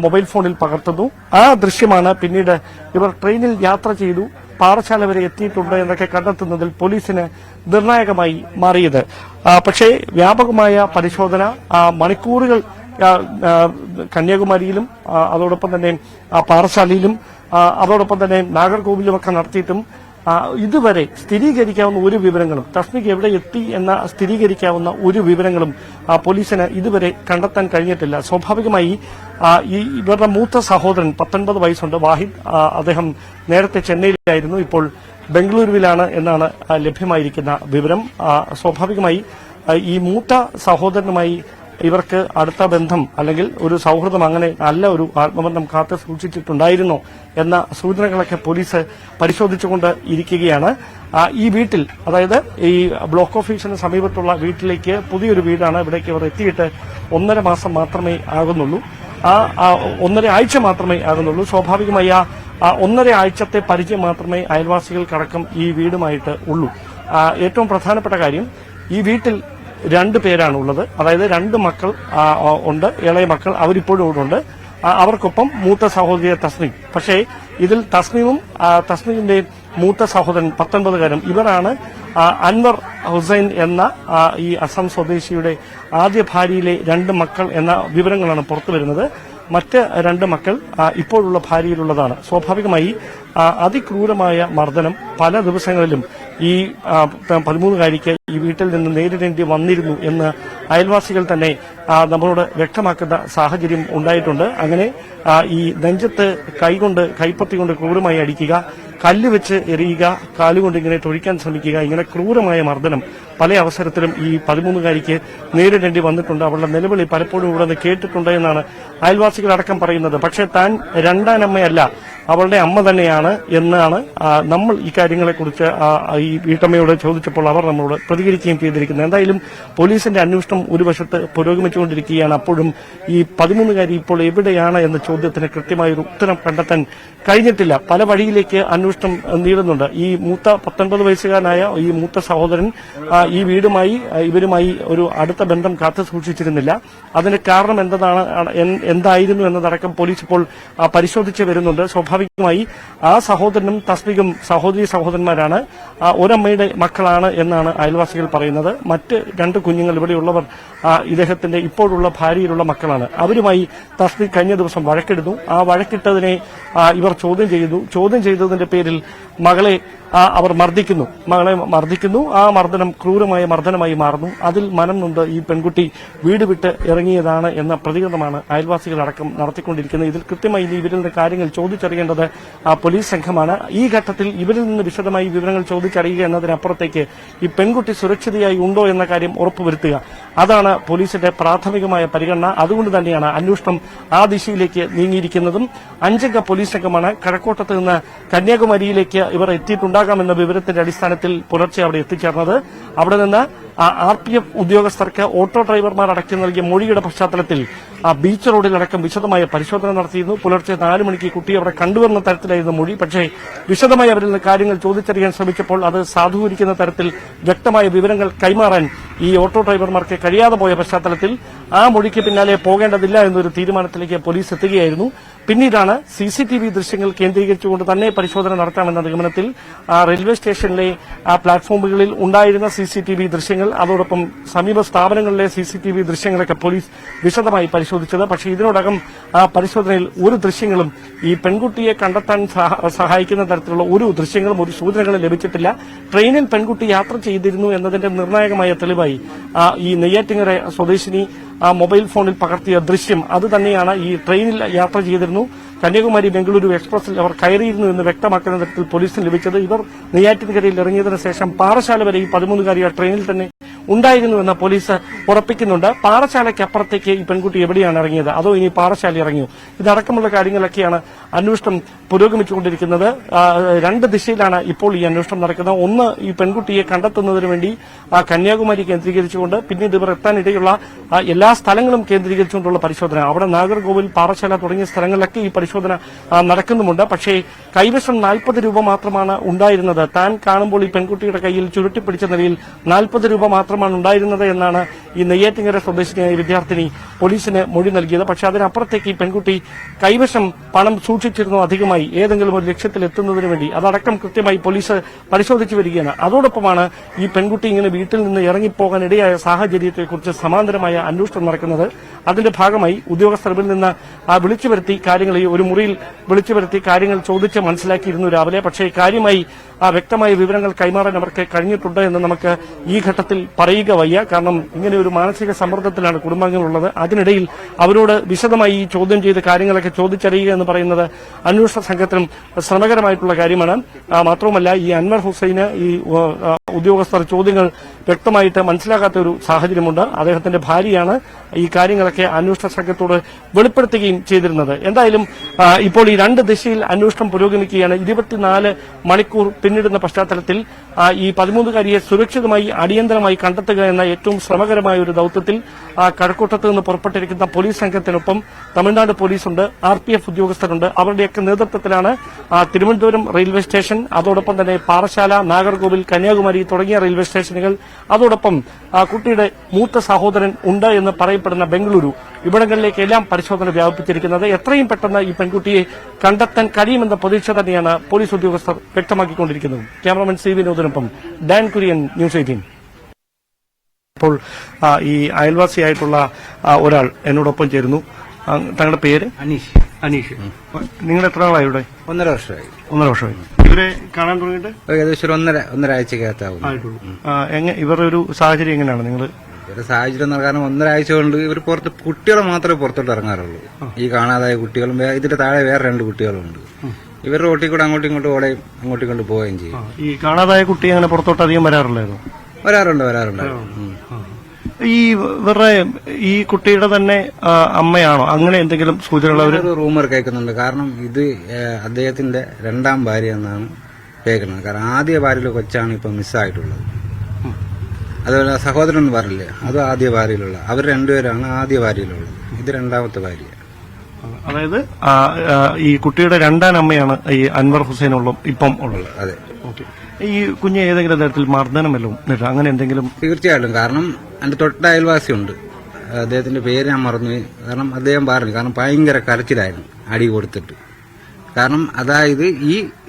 മൊബൈൽ ഫോണിൽ പകർത്തുന്നു. ആ ദൃശ്യമാണ് പിന്നീട് ഇവർ ട്രെയിനിൽ യാത്ര ചെയ്തു പാറശാല വരെ എത്തിയിട്ടുണ്ട് എന്നൊക്കെ കണ്ടെത്തുന്നതിൽ പോലീസിന് നിർണായകമായി മാറിയത്. പക്ഷേ വ്യാപകമായ പരിശോധന മണിക്കൂറുകൾ കന്യാകുമാരിയിലും അതോടൊപ്പം തന്നെ പാറശാലയിലും അതോടൊപ്പം തന്നെ നാഗർകോവിലുമൊക്കെ നടത്തിയിട്ടും ഇതുവരെ സ്ഥിരീകരിക്കാവുന്ന ഒരു വിവരങ്ങളും തസ്മിക് എവിടെ എത്തി എന്ന സ്ഥിരീകരിക്കാവുന്ന ഒരു വിവരങ്ങളും പോലീസിന് ഇതുവരെ കണ്ടെത്താൻ കഴിഞ്ഞിട്ടില്ല. സ്വാഭാവികമായി ഇവരുടെ മൂത്ത സഹോദരൻ 19 വയസ്സുണ്ട്, വാഹിദ്. അദ്ദേഹം നേരത്തെ ചെന്നൈയിലായിരുന്നു, ഇപ്പോൾ ബംഗളൂരുവിലാണ് എന്നാണ് ലഭ്യമായിരിക്കുന്ന വിവരം. സ്വാഭാവികമായി ഈ മൂത്ത സഹോദരനുമായി ഇവർക്ക് അടുത്ത ബന്ധം അല്ലെങ്കിൽ ഒരു സൌഹൃദം, അങ്ങനെ നല്ല ഒരു ആത്മബന്ധം കാത്തു സൂക്ഷിച്ചിട്ടുണ്ടായിരുന്നോ എന്ന സൂചനകളൊക്കെ പോലീസ് പരിശോധിച്ചുകൊണ്ട് ഇരിക്കുകയാണ്. ഈ വീട്ടിൽ, അതായത് ഈ ബ്ലോക്ക് ഓഫീസിന് സമീപത്തുള്ള വീട്ടിലേക്ക്, പുതിയൊരു വീടാണ്, ഇവിടേക്ക് അവർ എത്തിയിട്ട് 1.5 മാസം മാത്രമേ ആകുന്നുള്ളൂ. 1.5 ആഴ്ച മാത്രമേ ആകുന്നുള്ളൂ. സ്വാഭാവികമായി 1.5 ആഴ്ചത്തെ പരിചയം മാത്രമേ അയൽവാസികൾക്കടക്കം ഈ വീടുമായിട്ട് ഉള്ളൂ. ഏറ്റവും പ്രധാനപ്പെട്ട കാര്യം, ഈ വീട്ടിൽ 2 പേരാണ് ഉള്ളത്. അതായത് 2 മക്കൾ ഉണ്ട്, ഇളയ മക്കൾ, അവരിപ്പോഴും ഇവിടെ ഉണ്ട്. അവർക്കൊപ്പം മൂത്ത സഹോദരി തസ്മിക്. പക്ഷേ ഇതിൽ തസ്മികിന്റെ മൂത്ത സഹോദരൻ 19കാരൻ, ഇവരാണ് അൻവർ ഹുസൈൻ എന്ന ഈ അസം സ്വദേശിയുടെ ആദ്യ ഭാര്യയിലെ 2 മക്കൾ എന്ന വിവരങ്ങളാണ് പുറത്തുവരുന്നത്. മറ്റ് 2 മക്കൾ ഇപ്പോഴുള്ള ഭാര്യയിലുള്ളതാണ്. സ്വാഭാവികമായി അതിക്രൂരമായ മർദ്ദനം പല ദിവസങ്ങളിലും ഈ 13കാരിക്ക് ഈ വീട്ടിൽ നിന്ന് നേരിടേണ്ടി വന്നിരുന്നു എന്ന് അയൽവാസികൾ തന്നെ നമ്മളോട് വ്യക്തമാക്കുന്ന സാഹചര്യം ഉണ്ടായിട്ടുണ്ട്. അങ്ങനെ ഈ നെഞ്ചത്ത് കൈപ്പത്തി കൊണ്ട് ക്രൂരമായി അടിക്കുക, കല്ല് വെച്ച് എറിയുക, കാലുകൊണ്ട് ഇങ്ങനെ തൊഴിക്കാൻ ശ്രമിക്കുക, ഇങ്ങനെ ക്രൂരമായ മർദ്ദനം പല അവസരത്തിലും ഈ 13കാരിക്ക് നേരിടേണ്ടി വന്നിട്ടുണ്ട്. അവളുടെ നിലവിളി പലപ്പോഴും ഇവിടെ നിന്ന് കേട്ടിട്ടുണ്ട് എന്നാണ് അയൽവാസികളടക്കം പറയുന്നത്. പക്ഷേ താൻ രണ്ടാനമ്മയല്ല, അവളുടെ അമ്മ തന്നെയാണ് എന്നാണ് നമ്മൾ ഈ കാര്യങ്ങളെക്കുറിച്ച് ഈ വീട്ടമ്മയോട് ചോദിച്ചപ്പോൾ അവർ നമ്മളോട് പ്രതികരിക്കുകയും ചെയ്തിരിക്കുന്നത്. എന്തായാലും പോലീസിന്റെ അന്വേഷണം ഒരു വശത്ത് പുരോഗമിച്ചുകൊണ്ടിരിക്കുകയാണ്. അപ്പോഴും ഈ 13കാരി ഇപ്പോൾ എവിടെയാണ് എന്ന ചോദ്യത്തിന് കൃത്യമായൊരു ഉത്തരം കണ്ടെത്താൻ കഴിഞ്ഞിട്ടില്ല. പല വഴിയിലേക്ക് അന്വേഷണം നീളുന്നുണ്ട്. ഈ മൂത്ത 19 വയസ്സുകാരനായ ഈ മൂത്ത സഹോദരൻ ഈ ഇവരുമായി ഒരു അടുത്ത ബന്ധം കാത്തു സൂക്ഷിച്ചിരുന്നില്ല. അതിന് കാരണം എന്തായിരുന്നു എന്നതടക്കം പോലീസ് ഇപ്പോൾ പരിശോധിച്ച് വരുന്നുണ്ട്. സ്വാഭാവികമായി ആ സഹോദരനും തസ്മികും സഹോദരന്മാരാണ്, ഒരമ്മയുടെ മക്കളാണ് എന്നാണ് അയൽവാസികൾ പറയുന്നത്. മറ്റ് 2 കുഞ്ഞുങ്ങൾ ഇവിടെയുള്ളവർ ഇദ്ദേഹത്തിന്റെ ഇപ്പോഴുള്ള ഭാര്യയിലുള്ള മക്കളാണ്. അവരുമായി തസ്മിക് കഴിഞ്ഞ ദിവസം വഴക്കെടുത്തു. ആ വഴക്കിട്ടതിനെ ഇവർ ചോദ്യം ചെയ്തതിന്റെ പേരിൽ പേരിൽ മകളെ അവർ മർദ്ദിക്കുന്നു. ആ മർദ്ദനം ക്രൂരമായ മർദ്ദനമായി മാറുന്നു. അതിൽ മനം നൊന്ത് ഈ പെൺകുട്ടി വീട് വിട്ട് ഇറങ്ങിയതാണ് എന്ന പ്രതികരണമാണ് അയൽവാസികളടക്കം നടത്തിക്കൊണ്ടിരിക്കുന്നത്. ഇതിൽ കൃത്യമായി ഇവരിൽ നിന്ന് കാര്യങ്ങൾ ചോദിച്ചറിയേണ്ടത് പോലീസ് സംഘമാണ്. ഈ ഘട്ടത്തിൽ ഇവരിൽ നിന്ന് വിശദമായി വിവരങ്ങൾ ചോദിച്ചറിയുക എന്നതിനപ്പുറത്തേക്ക് ഈ പെൺകുട്ടി സുരക്ഷിതയായി ഉണ്ടോ എന്ന കാര്യം ഉറപ്പുവരുത്തുക, അതാണ് പോലീസിന്റെ പ്രാഥമികമായ പരിഗണന. അതുകൊണ്ട് തന്നെയാണ് അന്വേഷണം ആ ദിശയിലേക്ക് നീങ്ങിയിരിക്കുന്നതും. 5 അംഗ പോലീസ് സംഘമാണ് കഴക്കൂട്ടത്ത് നിന്ന് കന്യാകുമാരിയിലേക്ക് ഇവർ എത്തിയിട്ടുണ്ടാകാമെന്ന വിവരത്തിന്റെ അടിസ്ഥാനത്തിൽ പുലർച്ചെ അവിടെ എത്തിച്ചേർന്നത്. അവിടെ നിന്ന് RPF ഉദ്യോഗസ്ഥർക്ക് ഓട്ടോ ഡ്രൈവർമാർ അടക്കം നൽകിയ മൊഴിയുടെ പശ്ചാത്തലത്തിൽ ബീച്ച് റോഡിലടക്കം വിശദമായ പരിശോധന നടത്തിയിരുന്നു. പുലർച്ചെ 4 മണിക്ക് കുട്ടിയെ അവിടെ കണ്ടുവരുന്ന തരത്തിലായിരുന്നു മൊഴി. പക്ഷേ വിശദമായി അവരിൽ നിന്ന് കാര്യങ്ങൾ ചോദിച്ചറിയാൻ ശ്രമിച്ചപ്പോൾ അത് സാധൂകരിക്കുന്ന തരത്തിൽ വ്യക്തമായ വിവരങ്ങൾ കൈമാറാൻ ഈ ഓട്ടോ ഡ്രൈവർമാർക്ക് കഴിയാതെ പോയ പശ്ചാത്തലത്തിൽ ആ മൊഴിക്ക് പിന്നാലെ പോകേണ്ടതില്ല എന്നൊരു തീരുമാനത്തിലേക്ക് പോലീസ് എത്തുകയായിരുന്നു. പിന്നീടാണ് CCTV ദൃശ്യങ്ങൾ കേന്ദ്രീകരിച്ചുകൊണ്ട് തന്നെ പരിശോധന നടത്താമെന്ന നിഗമനത്തിൽ റെയിൽവേ സ്റ്റേഷനിലെ പ്ലാറ്റ്ഫോമുകളിൽ ഉണ്ടായിരുന്ന CCTV ദൃശ്യങ്ങൾ, അതോടൊപ്പം സമീപ സ്ഥാപനങ്ങളിലെ CCTV ദൃശ്യങ്ങളൊക്കെ പോലീസ് വിശദമായി പരിശോധിച്ചത്. പക്ഷേ ഇതിനോടകം ആ പരിശോധനയിൽ ഒരു ദൃശ്യങ്ങളും ഈ പെൺകുട്ടിയെ കണ്ടെത്താൻ സഹായിക്കുന്ന തരത്തിലുള്ള ഒരു ദൃശ്യങ്ങളും ഒരു സൂചനകളും ലഭിച്ചിട്ടില്ല. ട്രെയിനിൽ പെൺകുട്ടി യാത്ര ചെയ്തിരുന്നു എന്നതിന്റെ നിർണായകമായ തെളിവായി ഈ നെയ്യാറ്റിങ്ങര സ്വദേശിനി മൊബൈൽ ഫോണിൽ പകർത്തിയ ദൃശ്യം അത് തന്നെയാണ്. ഈ ട്രെയിനിൽ യാത്ര ചെയ്തിരുന്നു, കന്യാകുമാരി ബംഗളൂരു എക്സ്പ്രസിൽ അവർ കയറിയിരുന്നു എന്ന് വ്യക്തമാക്കുന്ന തരത്തിൽ പോലീസിന് ലഭിച്ചത്. ഇവർ നെയ്യാറ്റിൻകരയിൽ ഇറങ്ങിയതിനു ശേഷം പാറശാല വരെ ഈ 13-കാരിയ ട്രെയിനിൽ തന്നെ ഉണ്ടായിരുന്നുവെന്ന് പോലീസ് ഉറപ്പിക്കുന്നുണ്ട്. പാറശാലയ്ക്കപ്പുറത്തേക്ക് ഈ പെൺകുട്ടി എവിടെയാണ് ഇറങ്ങിയത്, അതോ ഇനി പാറശാല ഇറങ്ങിയോ, ഇതടക്കമുള്ള കാര്യങ്ങളൊക്കെയാണ് അന്വേഷണം പുരോഗമിച്ചുകൊണ്ടിരിക്കുന്നത്. 2 ദിശയിലാണ് ഇപ്പോൾ ഈ അന്വേഷണം നടക്കുന്നത്. ഒന്ന്, ഈ പെൺകുട്ടിയെ കണ്ടെത്തുന്നതിന് വേണ്ടി കന്യാകുമാരി കേന്ദ്രീകരിച്ചുകൊണ്ട്, പിന്നീട് ഇവർ എത്താനിടയുള്ള എല്ലാ സ്ഥലങ്ങളും കേന്ദ്രീകരിച്ചുകൊണ്ടുള്ള പരിശോധന. അവിടെ നാഗർകോവിൽ, പാറശാല തുടങ്ങിയ സ്ഥലങ്ങളിലൊക്കെ ഈ പരിശോധന നടക്കുന്നുമുണ്ട്. പക്ഷേ കൈവശം 40 രൂപ മാത്രമാണ് ഉണ്ടായിരുന്നത്. താൻ കാണുമ്പോൾ ഈ പെൺകുട്ടിയുടെ കയ്യിൽ ചുരുട്ടിപ്പിടിച്ച നിലയിൽ 40 രൂപ മാത്രമാണ് ഉണ്ടായിരുന്നത് എന്നാണ് ഈ നെയ്യാറ്റിങ്ങര സ്വദേശിനിയായ വിദ്യാർത്ഥിനി പോലീസിന് മൊഴി നൽകിയത്. പക്ഷേ അതിനപ്പുറത്തേക്ക് ഈ പെൺകുട്ടി കൈവശം പണം സൂക്ഷിച്ചിരുന്നു അധികമായി ഏതെങ്കിലും ഒരു ലക്ഷ്യത്തിൽ എത്തുന്നതിന് വേണ്ടി. അതടക്കം കൃത്യമായി പോലീസ് പരിശോധിച്ചു വരികയാണ്. അതോടൊപ്പമാണ് ഈ പെൺകുട്ടി ഇങ്ങനെ വീട്ടിൽ നിന്ന് ഇറങ്ങിപ്പോകാൻ ഇടയായ സാഹചര്യത്തെക്കുറിച്ച് സമാന്തരമായ അന്വേഷണം നടക്കുന്നത്. അതിന്റെ ഭാഗമായി ഉദ്യോഗസ്ഥരിൽ നിന്ന് വിളിച്ചു വരുത്തി കാര്യങ്ങൾ ഈ ഒരു മുറിയിൽ വിളിച്ചു വരുത്തി കാര്യങ്ങൾ ചോദിച്ച് മനസ്സിലാക്കിയിരുന്നു രാവിലെ. പക്ഷേ കാര്യമായി വ്യക്തമായ വിവരങ്ങൾ കൈമാറാൻ അവർക്ക് കഴിഞ്ഞിട്ടുണ്ട് എന്ന് നമുക്ക് ഈ ഘട്ടത്തിൽ പറയുക വയ്യ. കാരണം ഇങ്ങനെ ഒരു മാനസിക സമ്മർദ്ദത്തിലാണ് കുടുംബാംഗങ്ങളുള്ളത്. അതിനിടയിൽ അവരോട് വിശദമായി ഈ ചോദ്യം ചെയ്ത് കാര്യങ്ങളൊക്കെ ചോദിച്ചറിയുക എന്ന് പറയുന്നത് അന്വേഷണ സംഘത്തിനും ശ്രമകരമായിട്ടുള്ള കാര്യമാണ്. മാത്രവുമല്ല ഈ അൻവർ ഹുസൈന് ഈ ഉദ്യോഗസ്ഥർ ചോദ്യങ്ങൾ വ്യക്തമായിട്ട് മനസ്സിലാക്കാത്ത ഒരു സാഹചര്യമുണ്ട്. അദ്ദേഹത്തിന്റെ ഭാര്യയാണ് ഈ കാര്യങ്ങളൊക്കെ അന്വേഷണ സംഘത്തോട് വെളിപ്പെടുത്തുകയും ചെയ്തിരുന്നത്. എന്തായാലും ഇപ്പോൾ ഈ 2 ദിശയിൽ അന്വേഷണം പുരോഗമിക്കുകയാണ്. 24 മണിക്കൂർ പിന്നിടുന്ന പശ്ചാത്തലത്തിൽ ഈ 13-കാരിയെ സുരക്ഷിതമായി അടിയന്തരമായി കണ്ടെത്തുക എന്ന ഏറ്റവും ശ്രമകരമായ ഒരു ദൌത്യത്തിൽ കഴക്കൂട്ടത്ത് നിന്ന് പുറപ്പെട്ടിരിക്കുന്ന പോലീസ് സംഘത്തിനൊപ്പം തമിഴ്നാട് പോലീസുണ്ട്, RPF ഉദ്യോഗസ്ഥരുണ്ട്. അവരുടെയൊക്കെ നേതൃത്വത്തിലാണ് തിരുവനന്തപുരം റെയിൽവേ സ്റ്റേഷൻ, അതോടൊപ്പം തന്നെ പാറശാല, നാഗർകോവിൽ, കന്യാകുമാരി തുടങ്ങിയ റെയിൽവേ സ്റ്റേഷനുകൾ, അതോടൊപ്പം കുട്ടിയുടെ മൂത്ത സഹോദരൻ ഉണ്ട് എന്ന് പറയപ്പെടുന്ന ബംഗളൂരു, ഇവിടങ്ങളിലേക്കെല്ലാം പരിശോധന വ്യാപിപ്പിച്ചിരിക്കുന്നത്. എത്രയും പെട്ടെന്ന് ഈ പെൺകുട്ടിയെ കണ്ടെത്താൻ കഴിയുമെന്ന പ്രതീക്ഷ തന്നെയാണ് പോലീസ് ഉദ്യോഗസ്ഥർ വ്യക്തമാക്കിക്കൊണ്ടിരിക്കുന്നത്. ക്യാമറമാൻ CB വിനോദിനൊപ്പം ഡാൻ കുര്യൻ, ന്യൂസ് 18. ഇപ്പോൾ ഈ അയൽവാസിയായിട്ടുള്ള ഒരാൾ എന്നോടൊപ്പം ചേരുന്നു. താങ്കളുടെ പേര്? അനീഷ്. നിങ്ങൾ എത്ര നാളായി ഇവിടെ? 1.5 വർഷമായി. 1.5 വർഷമായി. ഇവരെ കാണാൻ തുടങ്ങിയിട്ട് ഏകദേശം ഒരു ഒന്നരാഴ്ചക്കകത്താവും. ഇവരുടെ ഒരു സാഹചര്യം എങ്ങനെയാണ്? നിങ്ങൾ ഇവരുടെ സാഹചര്യം എന്ന് കാരണം 1.5 ആഴ്ച കൊണ്ട് ഇവർ പുറത്ത്, കുട്ടികളെ മാത്രമേ പുറത്തോട്ട് ഇറങ്ങാറുള്ളൂ. ഈ കാണാതായ കുട്ടികളും ഇതിന്റെ താഴെ വേറെ 2 കുട്ടികളുണ്ട്. ഇവർ റോട്ടിൽ കൂടെ അങ്ങോട്ടും ഇങ്ങോട്ടും ഓടെയും അങ്ങോട്ടും ഇങ്ങോട്ട് പോവുകയും ചെയ്യും. ഈ കാണാതായ കുട്ടി അങ്ങനെ പുറത്തോട്ട് അധികം വരാറില്ലായിരുന്നു? വരാറുണ്ട്. ഈ ഇവരുടെ ഈ കുട്ടിയുടെ തന്നെ അമ്മയാണോ? അങ്ങനെ എന്തെങ്കിലും സൂചനകൾ? റൂമർ കേൾക്കുന്നുണ്ട്. കാരണം ഇത് അദ്ദേഹത്തിന്റെ 2ാം ഭാര്യ എന്നാണ് കേൾക്കുന്നത്. കാരണം ആദ്യ ഭാര്യയിലെ കൊച്ചാണ് ഇപ്പൊ മിസ്സായിട്ടുള്ളത്. അതുപോലെ സഹോദരൻ എന്ന് പറഞ്ഞില്ലേ, അത് ആദ്യ ഭാര്യയിലുള്ള. അവർ 2 പേരാണ് ആദ്യ ഭാര്യയിലുള്ളത്. ഇത് 2ാമത്തെ ഭാര്യ. അതായത് ഈ കുട്ടിയുടെ 2ാം അമ്മയാണ് ഈ അൻവർ ഹുസൈനുള്ള ഇപ്പം ഉള്ളത്. അതെ. ഈ കുഞ്ഞ് ഏതെങ്കിലും തരത്തിൽ മർദ്ദനമല്ലോ അങ്ങനെ എന്തെങ്കിലും? തീർച്ചയായിട്ടും. കാരണം എന്റെ തൊട്ട അയൽവാസിയുണ്ട്, അദ്ദേഹത്തിന്റെ പേര് ഞാൻ മറന്നു. കാരണം അദ്ദേഹം പറഞ്ഞു, കാരണം ഭയങ്കര കരച്ചിലായിരുന്നു അടി കൊടുത്തിട്ട്. കാരണം അതായത്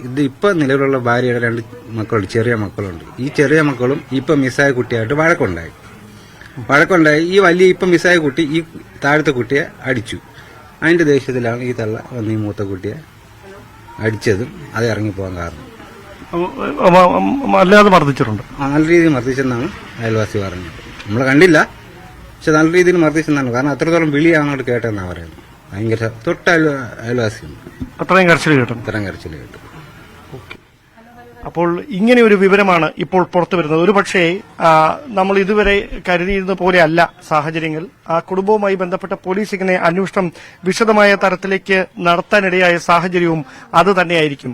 ഇത് ഇപ്പൊ നിലവിലുള്ള ഭാര്യയുടെ 2 മക്കളുണ്ട്, ചെറിയ മക്കളുണ്ട്. ഈ ചെറിയ മക്കളും ഇപ്പൊ മിസ്സായ കുട്ടിയായിട്ട് വഴക്കുണ്ടായി. ഈ വലിയ ഇപ്പൊ മിസ്സായ കുട്ടി ഈ താഴത്തെ കുട്ടിയെ അടിച്ചു. അതിന്റെ ദേഷ്യത്തിലാണ് ഈ തള്ള വന്ന് ഈ മൂത്ത കുട്ടിയെ അടിച്ചതും അത് ഇറങ്ങിപ്പോകാൻ കാരണം. അല്ലാതെ മർദ്ദിച്ചിട്ടുണ്ട്. നല്ല രീതിയിൽ മർദ്ദിച്ചെന്നാണ് അയൽവാസി പറഞ്ഞത്. നമ്മൾ കണ്ടില്ല, പക്ഷെ നല്ല രീതിയിൽ മർദ്ദിച്ചെന്നാണ്. കാരണം അത്രത്തോളം വിളിയാണ് അങ്ങോട്ട് കേട്ടെന്നാണ് പറയുന്നത്. ഭയങ്കര തൊട്ട അയൽവാസിയുണ്ട്. അത്രയും കരച്ചിൽ കേട്ടു. അത്രയും കരച്ചിൽ കേട്ടു. അപ്പോൾ ഇങ്ങനെ ഒരു വിവരമാണ് ഇപ്പോൾ പുറത്തു വരുന്നത്. ഒരുപക്ഷേ നമ്മൾ ഇതുവരെ കരുതിയിരുന്ന പോലെയല്ല സാഹചര്യങ്ങൾ. ആ കുടുംബവുമായി ബന്ധപ്പെട്ട പോലീസ് ഇങ്ങനെ അന്വേഷണം വിശദമായ തരത്തിലേക്ക് നടത്താനിടയായ സാഹചര്യവും അത് തന്നെയായിരിക്കും.